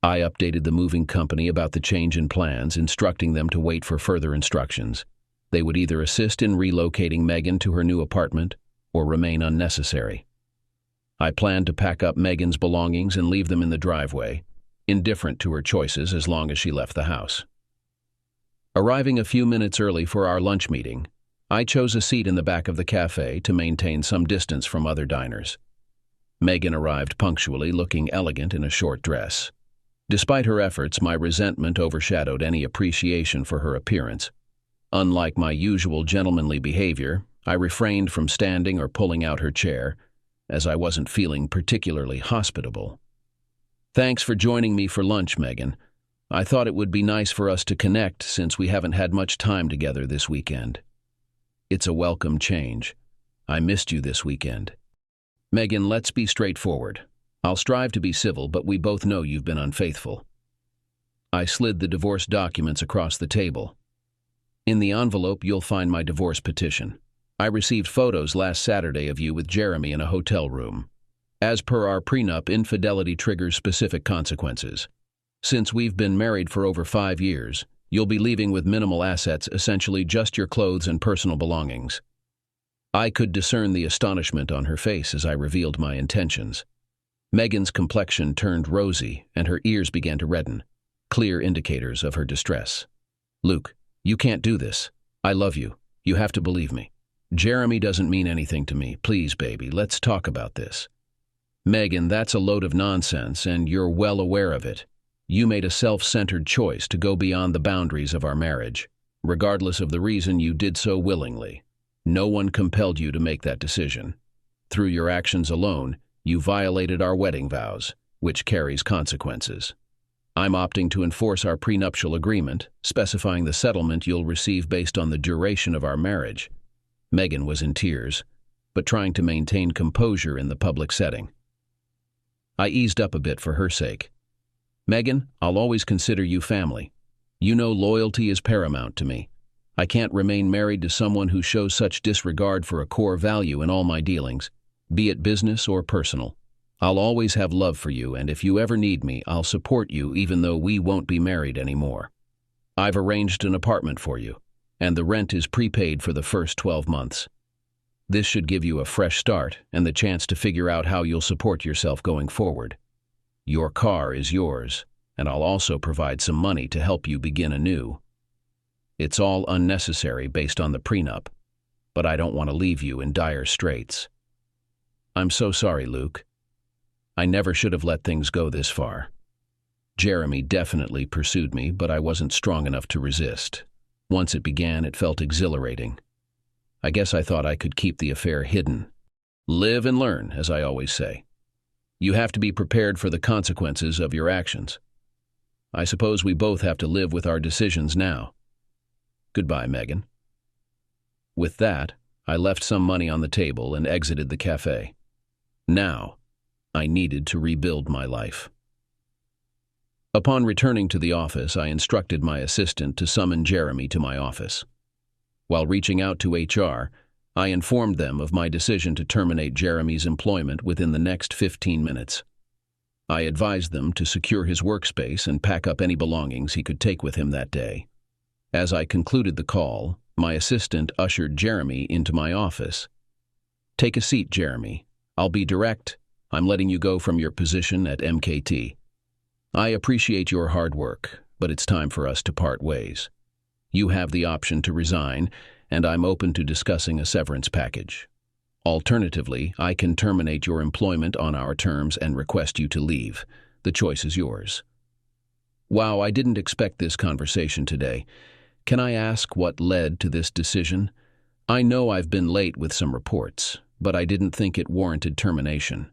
I updated the moving company about the change in plans, instructing them to wait for further instructions. They would either assist in relocating Megan to her new apartment or remain unnecessary. I planned to pack up Megan's belongings and leave them in the driveway, indifferent to her choices as long as she left the house. Arriving a few minutes early for our lunch meeting, I chose a seat in the back of the cafe to maintain some distance from other diners. Megan arrived punctually, looking elegant in a short dress. Despite her efforts, my resentment overshadowed any appreciation for her appearance. Unlike my usual gentlemanly behavior, I refrained from standing or pulling out her chair, as I wasn't feeling particularly hospitable. Thanks for joining me for lunch, Megan. I thought it would be nice for us to connect since we haven't had much time together this weekend. It's a welcome change. I missed you this weekend. Megan, let's be straightforward. I'll strive to be civil, but we both know you've been unfaithful. I slid the divorce documents across the table. In the envelope, you'll find my divorce petition. I received photos last Saturday of you with Jeremy in a hotel room. As per our prenup, infidelity triggers specific consequences. Since we've been married for over 5 years, you'll be leaving with minimal assets, essentially just your clothes and personal belongings. I could discern the astonishment on her face as I revealed my intentions. Megan's complexion turned rosy and her ears began to redden, clear indicators of her distress. Luke, you can't do this. I love you. You have to believe me. Jeremy doesn't mean anything to me. Please, baby, let's talk about this. Megan, that's a load of nonsense, and you're well aware of it. You made a self-centered choice to go beyond the boundaries of our marriage. Regardless of the reason, you did so willingly. No one compelled you to make that decision. Through your actions alone, you violated our wedding vows, which carries consequences. I'm opting to enforce our prenuptial agreement, specifying the settlement you'll receive based on the duration of our marriage. Megan was in tears, but trying to maintain composure in the public setting. I eased up a bit for her sake. Megan, I'll always consider you family. You know loyalty is paramount to me. I can't remain married to someone who shows such disregard for a core value in all my dealings, be it business or personal. I'll always have love for you, and if you ever need me, I'll support you even though we won't be married anymore. I've arranged an apartment for you, and the rent is prepaid for the first 12 months. This should give you a fresh start and the chance to figure out how you'll support yourself going forward. Your car is yours, and I'll also provide some money to help you begin anew. It's all unnecessary based on the prenup, but I don't want to leave you in dire straits. I'm so sorry, Luke. I never should have let things go this far. Jeremy definitely pursued me, but I wasn't strong enough to resist. Once it began, it felt exhilarating. I guess I thought I could keep the affair hidden. Live and learn, as I always say. You have to be prepared for the consequences of your actions. I suppose we both have to live with our decisions now. Goodbye, Megan. With that, I left some money on the table and exited the cafe. Now, I needed to rebuild my life. Upon returning to the office, I instructed my assistant to summon Jeremy to my office. While reaching out to HR, I informed them of my decision to terminate Jeremy's employment within the next 15 minutes. I advised them to secure his workspace and pack up any belongings he could take with him that day. As I concluded the call, my assistant ushered Jeremy into my office. "Take a seat, Jeremy. I'll be direct. I'm letting you go from your position at MKT. I appreciate your hard work, but it's time for us to part ways. You have the option to resign, and I'm open to discussing a severance package. Alternatively, I can terminate your employment on our terms and request you to leave. The choice is yours." Wow, I didn't expect this conversation today. Can I ask what led to this decision? I know I've been late with some reports, but I didn't think it warranted termination.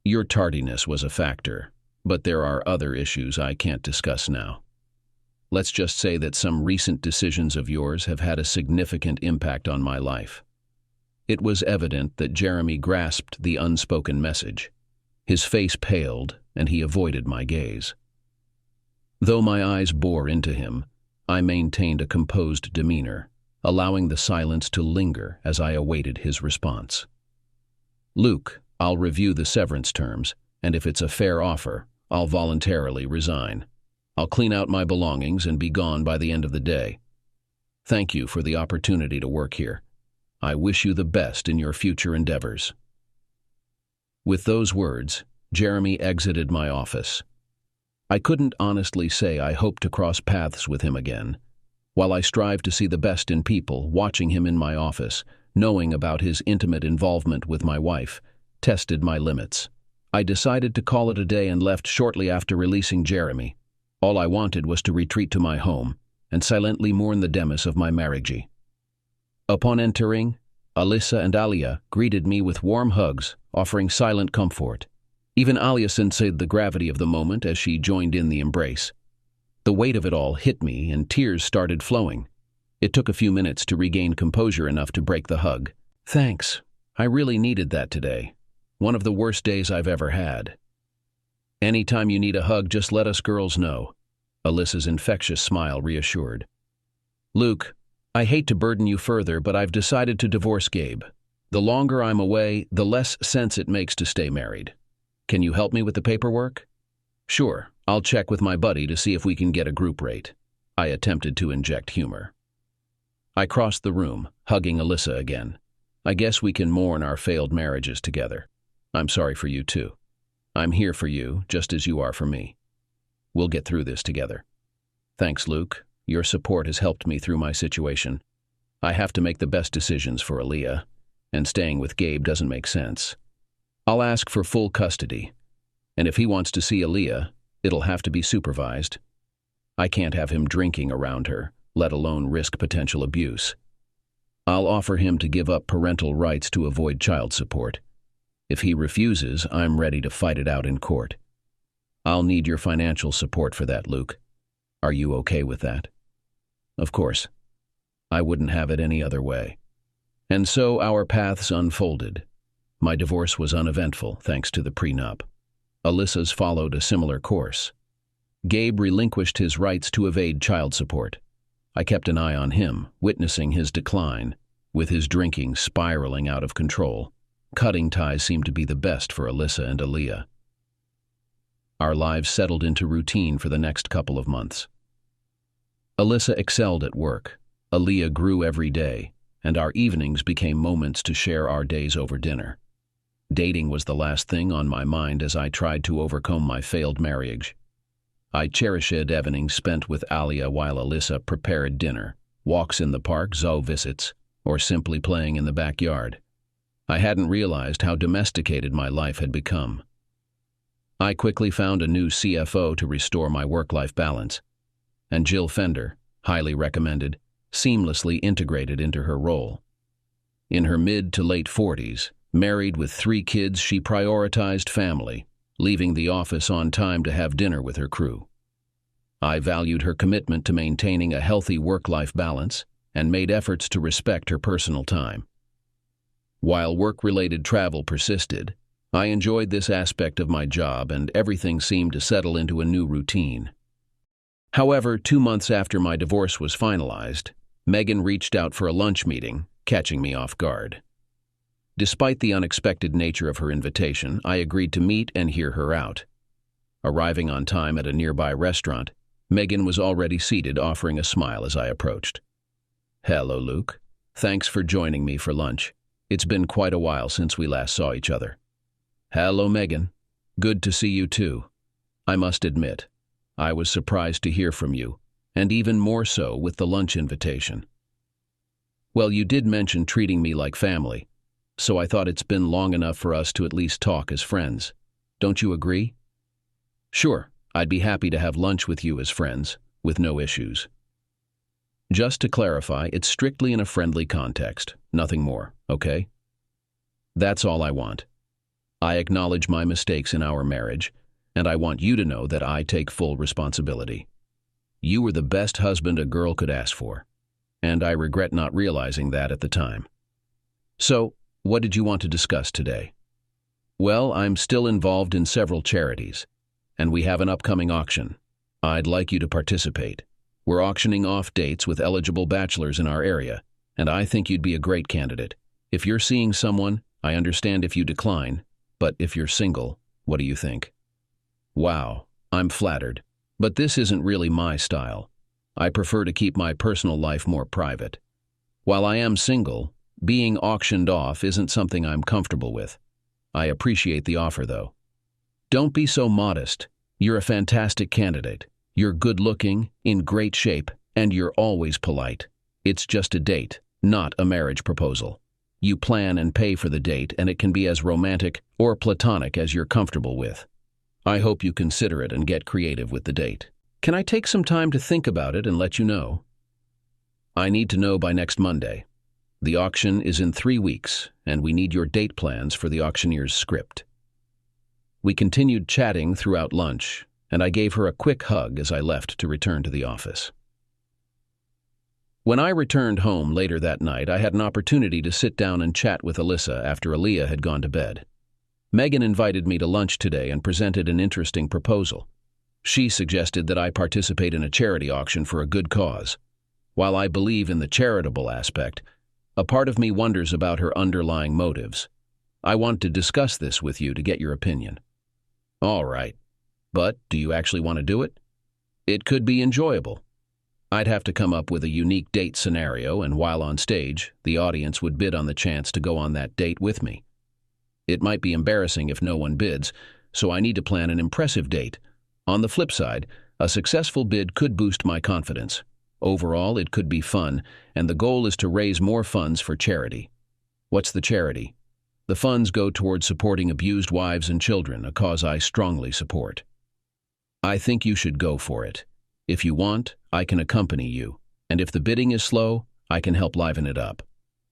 Your tardiness was a factor, but there are other issues I can't discuss now. Let's just say that some recent decisions of yours have had a significant impact on my life. It was evident that Jeremy grasped the unspoken message. His face paled, and he avoided my gaze. Though my eyes bore into him, I maintained a composed demeanor, allowing the silence to linger as I awaited his response. "Luke, I'll review the severance terms, and if it's a fair offer, I'll voluntarily resign. I'll clean out my belongings and be gone by the end of the day. Thank you for the opportunity to work here. I wish you the best in your future endeavors." With those words, Jeremy exited my office. I couldn't honestly say I hoped to cross paths with him again. While I strive to see the best in people, watching him in my office, knowing about his intimate involvement with my wife, tested my limits. I decided to call it a day and left shortly after releasing Jeremy. All I wanted was to retreat to my home and silently mourn the demise of my marriage. Upon entering, Alyssa and Alia greeted me with warm hugs, offering silent comfort. Even Alia sensed the gravity of the moment as she joined in the embrace. The weight of it all hit me and tears started flowing. It took a few minutes to regain composure enough to break the hug. "Thanks. I really needed that today. One of the worst days I've ever had." "Anytime you need a hug, just let us girls know." Alyssa's infectious smile reassured. "Luke, I hate to burden you further, but I've decided to divorce Gabe. The longer I'm away, the less sense it makes to stay married. Can you help me with the paperwork?" "Sure, I'll check with my buddy to see if we can get a group rate." I attempted to inject humor. I crossed the room, hugging Alyssa again. "I guess we can mourn our failed marriages together. I'm sorry for you too. I'm here for you, just as you are for me. We'll get through this together." "Thanks, Luke. Your support has helped me through my situation. I have to make the best decisions for Aaliyah, and staying with Gabe doesn't make sense. I'll ask for full custody, and if he wants to see Aaliyah, it'll have to be supervised. I can't have him drinking around her, let alone risk potential abuse. I'll offer him to give up parental rights to avoid child support. If he refuses, I'm ready to fight it out in court. I'll need your financial support for that, Luke. Are you okay with that?" "Of course. I wouldn't have it any other way." And so our paths unfolded. My divorce was uneventful, thanks to the prenup. Alyssa's followed a similar course. Gabe relinquished his rights to evade child support. I kept an eye on him, witnessing his decline, with his drinking spiraling out of control. Cutting ties seemed to be the best for Alyssa and Aaliyah. Our lives settled into routine for the next couple of months. Alyssa excelled at work. Aaliyah grew every day, and our evenings became moments to share our days over dinner. Dating was the last thing on my mind as I tried to overcome my failed marriage. I cherished evenings spent with Alia while Alyssa prepared dinner, walks in the park, zoo visits, or simply playing in the backyard. I hadn't realized how domesticated my life had become. I quickly found a new CFO to restore my work-life balance, and Jill Fender, highly recommended, seamlessly integrated into her role. In her mid to late 40s, married with 3 kids, she prioritized family, leaving the office on time to have dinner with her crew. I valued her commitment to maintaining a healthy work-life balance and made efforts to respect her personal time. While work-related travel persisted, I enjoyed this aspect of my job and everything seemed to settle into a new routine. However, 2 months after my divorce was finalized, Megan reached out for a lunch meeting, catching me off guard. Despite the unexpected nature of her invitation, I agreed to meet and hear her out. Arriving on time at a nearby restaurant, Megan was already seated, offering a smile as I approached. "Hello, Luke. Thanks for joining me for lunch. It's been quite a while since we last saw each other." "Hello, Megan. Good to see you too. I must admit, I was surprised to hear from you, and even more so with the lunch invitation. Well, you did mention treating me like family, so I thought it's been long enough for us to at least talk as friends. Don't you agree?" "Sure, I'd be happy to have lunch with you as friends, with no issues." "Just to clarify, it's strictly in a friendly context, nothing more, okay?" "That's all I want. I acknowledge my mistakes in our marriage, and I want you to know that I take full responsibility. You were the best husband a girl could ask for, and I regret not realizing that at the time. So, what did you want to discuss today?" "Well, I'm still involved in several charities, and we have an upcoming auction. I'd like you to participate. We're auctioning off dates with eligible bachelors in our area, and I think you'd be a great candidate. If you're seeing someone, I understand if you decline, but if you're single, what do you think?" "Wow, I'm flattered, but this isn't really my style. I prefer to keep my personal life more private. While I am single, being auctioned off isn't something I'm comfortable with. I appreciate the offer, though." "Don't be so modest. You're a fantastic candidate. You're good-looking, in great shape, and you're always polite. It's just a date, not a marriage proposal. You plan and pay for the date, and it can be as romantic or platonic as you're comfortable with. I hope you consider it and get creative with the date. Can I take some time to think about it and let you know?" "I need to know by next Monday. The auction is in 3 weeks, and we need your date plans for the auctioneer's script." We continued chatting throughout lunch, and I gave her a quick hug as I left to return to the office. When I returned home later that night, I had an opportunity to sit down and chat with Alyssa after Aaliyah had gone to bed. Megan invited me to lunch today and presented an interesting proposal. She suggested that I participate in a charity auction for a good cause. While I believe in the charitable aspect, a part of me wonders about her underlying motives. I want to discuss this with you to get your opinion. "All right. But do you actually want to do it?" "It could be enjoyable. I'd have to come up with a unique date scenario, and while on stage, the audience would bid on the chance to go on that date with me. It might be embarrassing if no one bids, so I need to plan an impressive date. On the flip side, a successful bid could boost my confidence. Overall, it could be fun, and the goal is to raise more funds for charity." "What's the charity?" "The funds go towards supporting abused wives and children, a cause I strongly support." "I think you should go for it. If you want, I can accompany you, and if the bidding is slow, I can help liven it up.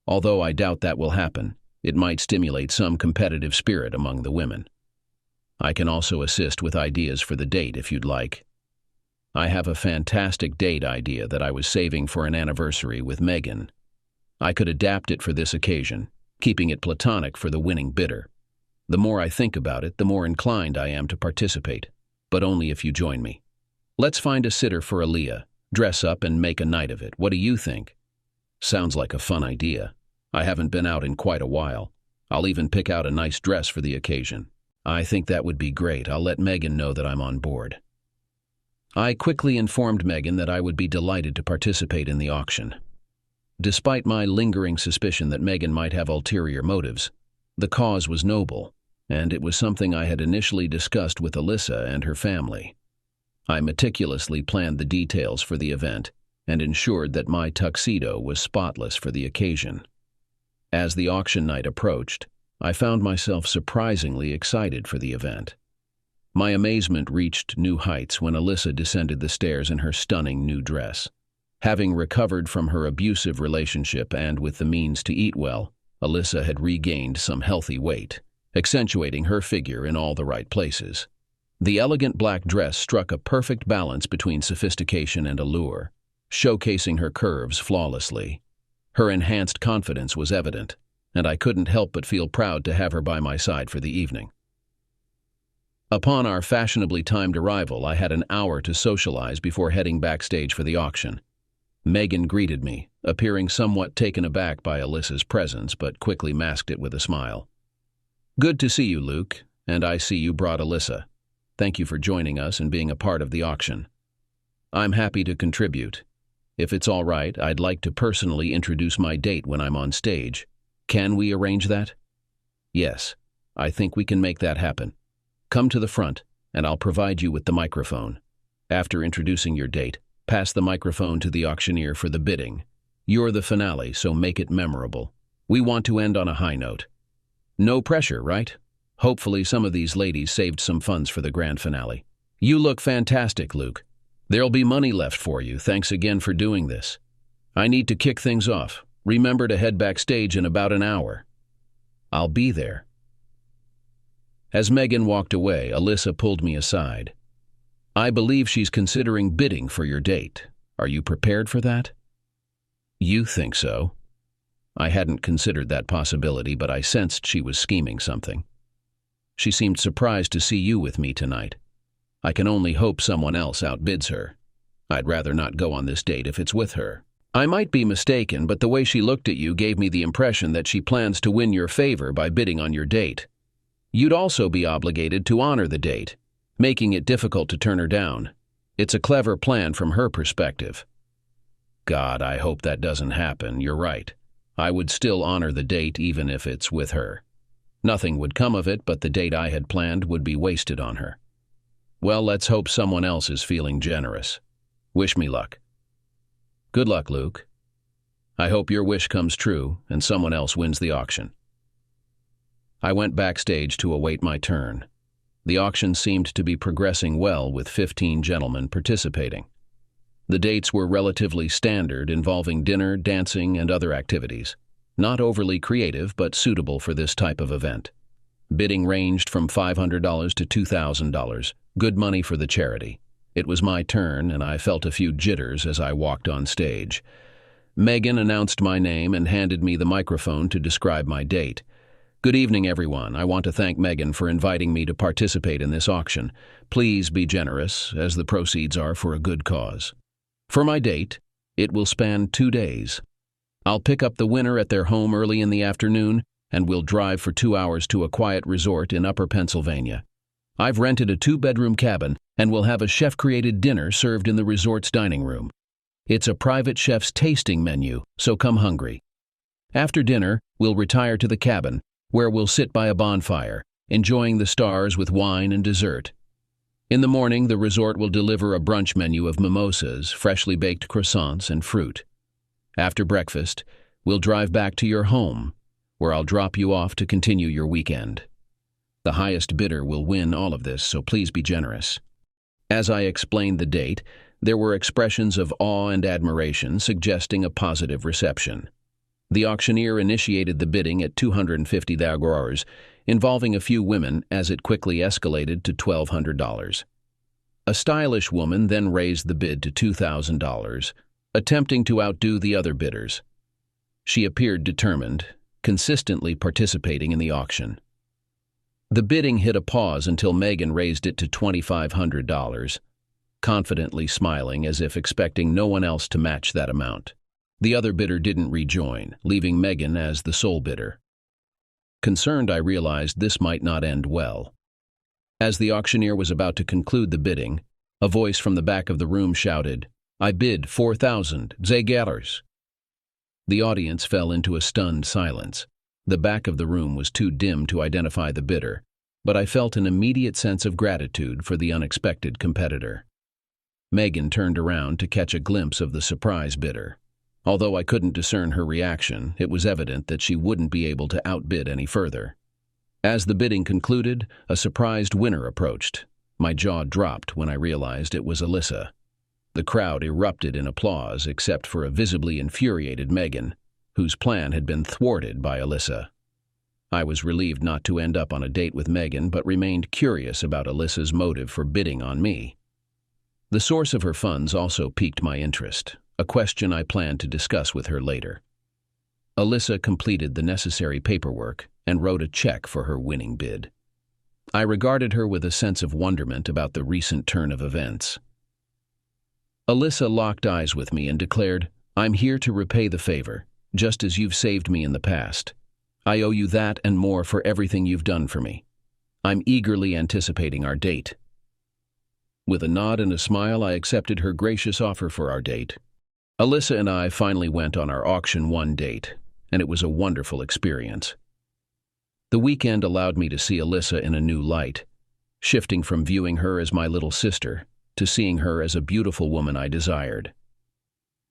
Although I doubt that will happen, it might stimulate some competitive spirit among the women. I can also assist with ideas for the date if you'd like. I have a fantastic date idea that I was saving for an anniversary with Megan. I could adapt it for this occasion, keeping it platonic for the winning bidder. The more I think about it, the more inclined I am to participate, but only if you join me. Let's find a sitter for Aaliyah, dress up and make a night of it. What do you think?" "Sounds like a fun idea. I haven't been out in quite a while. I'll even pick out a nice dress for the occasion." "I think that would be great. I'll let Megan know that I'm on board." I quickly informed Megan that I would be delighted to participate in the auction. Despite my lingering suspicion that Megan might have ulterior motives, the cause was noble, and it was something I had initially discussed with Alyssa and her family. I meticulously planned the details for the event and ensured that my tuxedo was spotless for the occasion. As the auction night approached, I found myself surprisingly excited for the event. My amazement reached new heights when Alyssa descended the stairs in her stunning new dress. Having recovered from her abusive relationship and with the means to eat well, Alyssa had regained some healthy weight, accentuating her figure in all the right places. The elegant black dress struck a perfect balance between sophistication and allure, showcasing her curves flawlessly. Her enhanced confidence was evident, and I couldn't help but feel proud to have her by my side for the evening. Upon our fashionably timed arrival, I had an hour to socialize before heading backstage for the auction. Megan greeted me, appearing somewhat taken aback by Alyssa's presence, but quickly masked it with a smile. "Good to see you, Luke, and I see you brought Alyssa. Thank you for joining us and being a part of the auction. I'm happy to contribute. If it's all right, I'd like to personally introduce my date when I'm on stage. Can we arrange that?" "Yes, I think we can make that happen. Come to the front, and I'll provide you with the microphone. After introducing your date, pass the microphone to the auctioneer for the bidding. You're the finale, so make it memorable. We want to end on a high note. No pressure, right? Hopefully some of these ladies saved some funds for the grand finale. You look fantastic, Luke. There'll be money left for you. Thanks again for doing this. I need to kick things off. Remember to head backstage in about an hour." "I'll be there." As Megan walked away, Alyssa pulled me aside. "I believe she's considering bidding for your date. Are you prepared for that?" "You think so?" I hadn't considered that possibility, but I sensed she was scheming something. "She seemed surprised to see you with me tonight. I can only hope someone else outbids her. I'd rather not go on this date if it's with her. I might be mistaken, but the way she looked at you gave me the impression that she plans to win your favor by bidding on your date. You'd also be obligated to honor the date, making it difficult to turn her down. It's a clever plan from her perspective." "God, I hope that doesn't happen. You're right. I would still honor the date even if it's with her. Nothing would come of it, but the date I had planned would be wasted on her. Well, let's hope someone else is feeling generous. Wish me luck." "Good luck, Luke. I hope your wish comes true and someone else wins the auction." I went backstage to await my turn. The auction seemed to be progressing well, with 15 gentlemen participating. The dates were relatively standard, involving dinner, dancing, and other activities. Not overly creative, but suitable for this type of event. Bidding ranged from $500 to $2,000, good money for the charity. It was my turn, and I felt a few jitters as I walked on stage. Megan announced my name and handed me the microphone to describe my date. "Good evening, everyone. I want to thank Megan for inviting me to participate in this auction. Please be generous, as the proceeds are for a good cause. For my date, it will span 2 days. I'll pick up the winner at their home early in the afternoon, and we'll drive for 2 hours to a quiet resort in Upper Pennsylvania. I've rented a 2-bedroom cabin, and we'll have a chef-created dinner served in the resort's dining room. It's a private chef's tasting menu, so come hungry. After dinner, we'll retire to the cabin, where we'll sit by a bonfire, enjoying the stars with wine and dessert. In the morning, the resort will deliver a brunch menu of mimosas, freshly baked croissants, and fruit. After breakfast, we'll drive back to your home, where I'll drop you off to continue your weekend. The highest bidder will win all of this, so please be generous." As I explained the date, there were expressions of awe and admiration, suggesting a positive reception. The auctioneer initiated the bidding at $250, involving a few women, as it quickly escalated to $1,200. A stylish woman then raised the bid to $2,000, attempting to outdo the other bidders. She appeared determined, consistently participating in the auction. The bidding hit a pause until Megan raised it to $2,500, confidently smiling as if expecting no one else to match that amount. The other bidder didn't rejoin, leaving Megan as the sole bidder. Concerned, I realized this might not end well. As the auctioneer was about to conclude the bidding, a voice from the back of the room shouted, "I bid $4,000. The audience fell into a stunned silence. The back of the room was too dim to identify the bidder, but I felt an immediate sense of gratitude for the unexpected competitor. Megan turned around to catch a glimpse of the surprise bidder. Although I couldn't discern her reaction, it was evident that she wouldn't be able to outbid any further. As the bidding concluded, a surprised winner approached. My jaw dropped when I realized it was Alyssa. The crowd erupted in applause except for a visibly infuriated Megan, whose plan had been thwarted by Alyssa. I was relieved not to end up on a date with Megan, but remained curious about Alyssa's motive for bidding on me. The source of her funds also piqued my interest, a question I planned to discuss with her later. Alyssa completed the necessary paperwork and wrote a check for her winning bid. I regarded her with a sense of wonderment about the recent turn of events. Alyssa locked eyes with me and declared, "I'm here to repay the favor, just as you've saved me in the past. I owe you that and more for everything you've done for me. I'm eagerly anticipating our date." With a nod and a smile, I accepted her gracious offer for our date. Alyssa and I finally went on our auction one date, and it was a wonderful experience. The weekend allowed me to see Alyssa in a new light, shifting from viewing her as my little sister to seeing her as a beautiful woman I desired.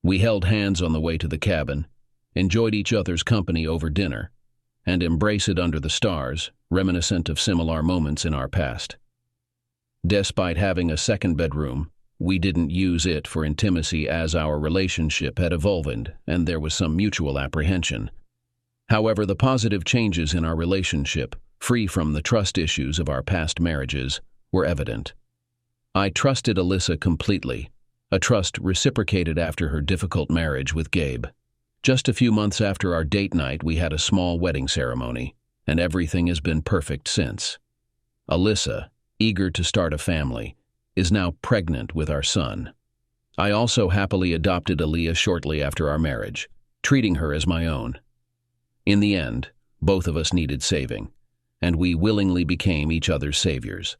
We held hands on the way to the cabin, enjoyed each other's company over dinner, and embraced under the stars, reminiscent of similar moments in our past. Despite having a second bedroom, we didn't use it for intimacy as our relationship had evolved and there was some mutual apprehension. However, the positive changes in our relationship, free from the trust issues of our past marriages, were evident. I trusted Alyssa completely, a trust reciprocated after her difficult marriage with Gabe. Just a few months after our date night, we had a small wedding ceremony, and everything has been perfect since. Alyssa, eager to start a family, is now pregnant with our son. I also happily adopted Aaliyah shortly after our marriage, treating her as my own. In the end, both of us needed saving, and we willingly became each other's saviors.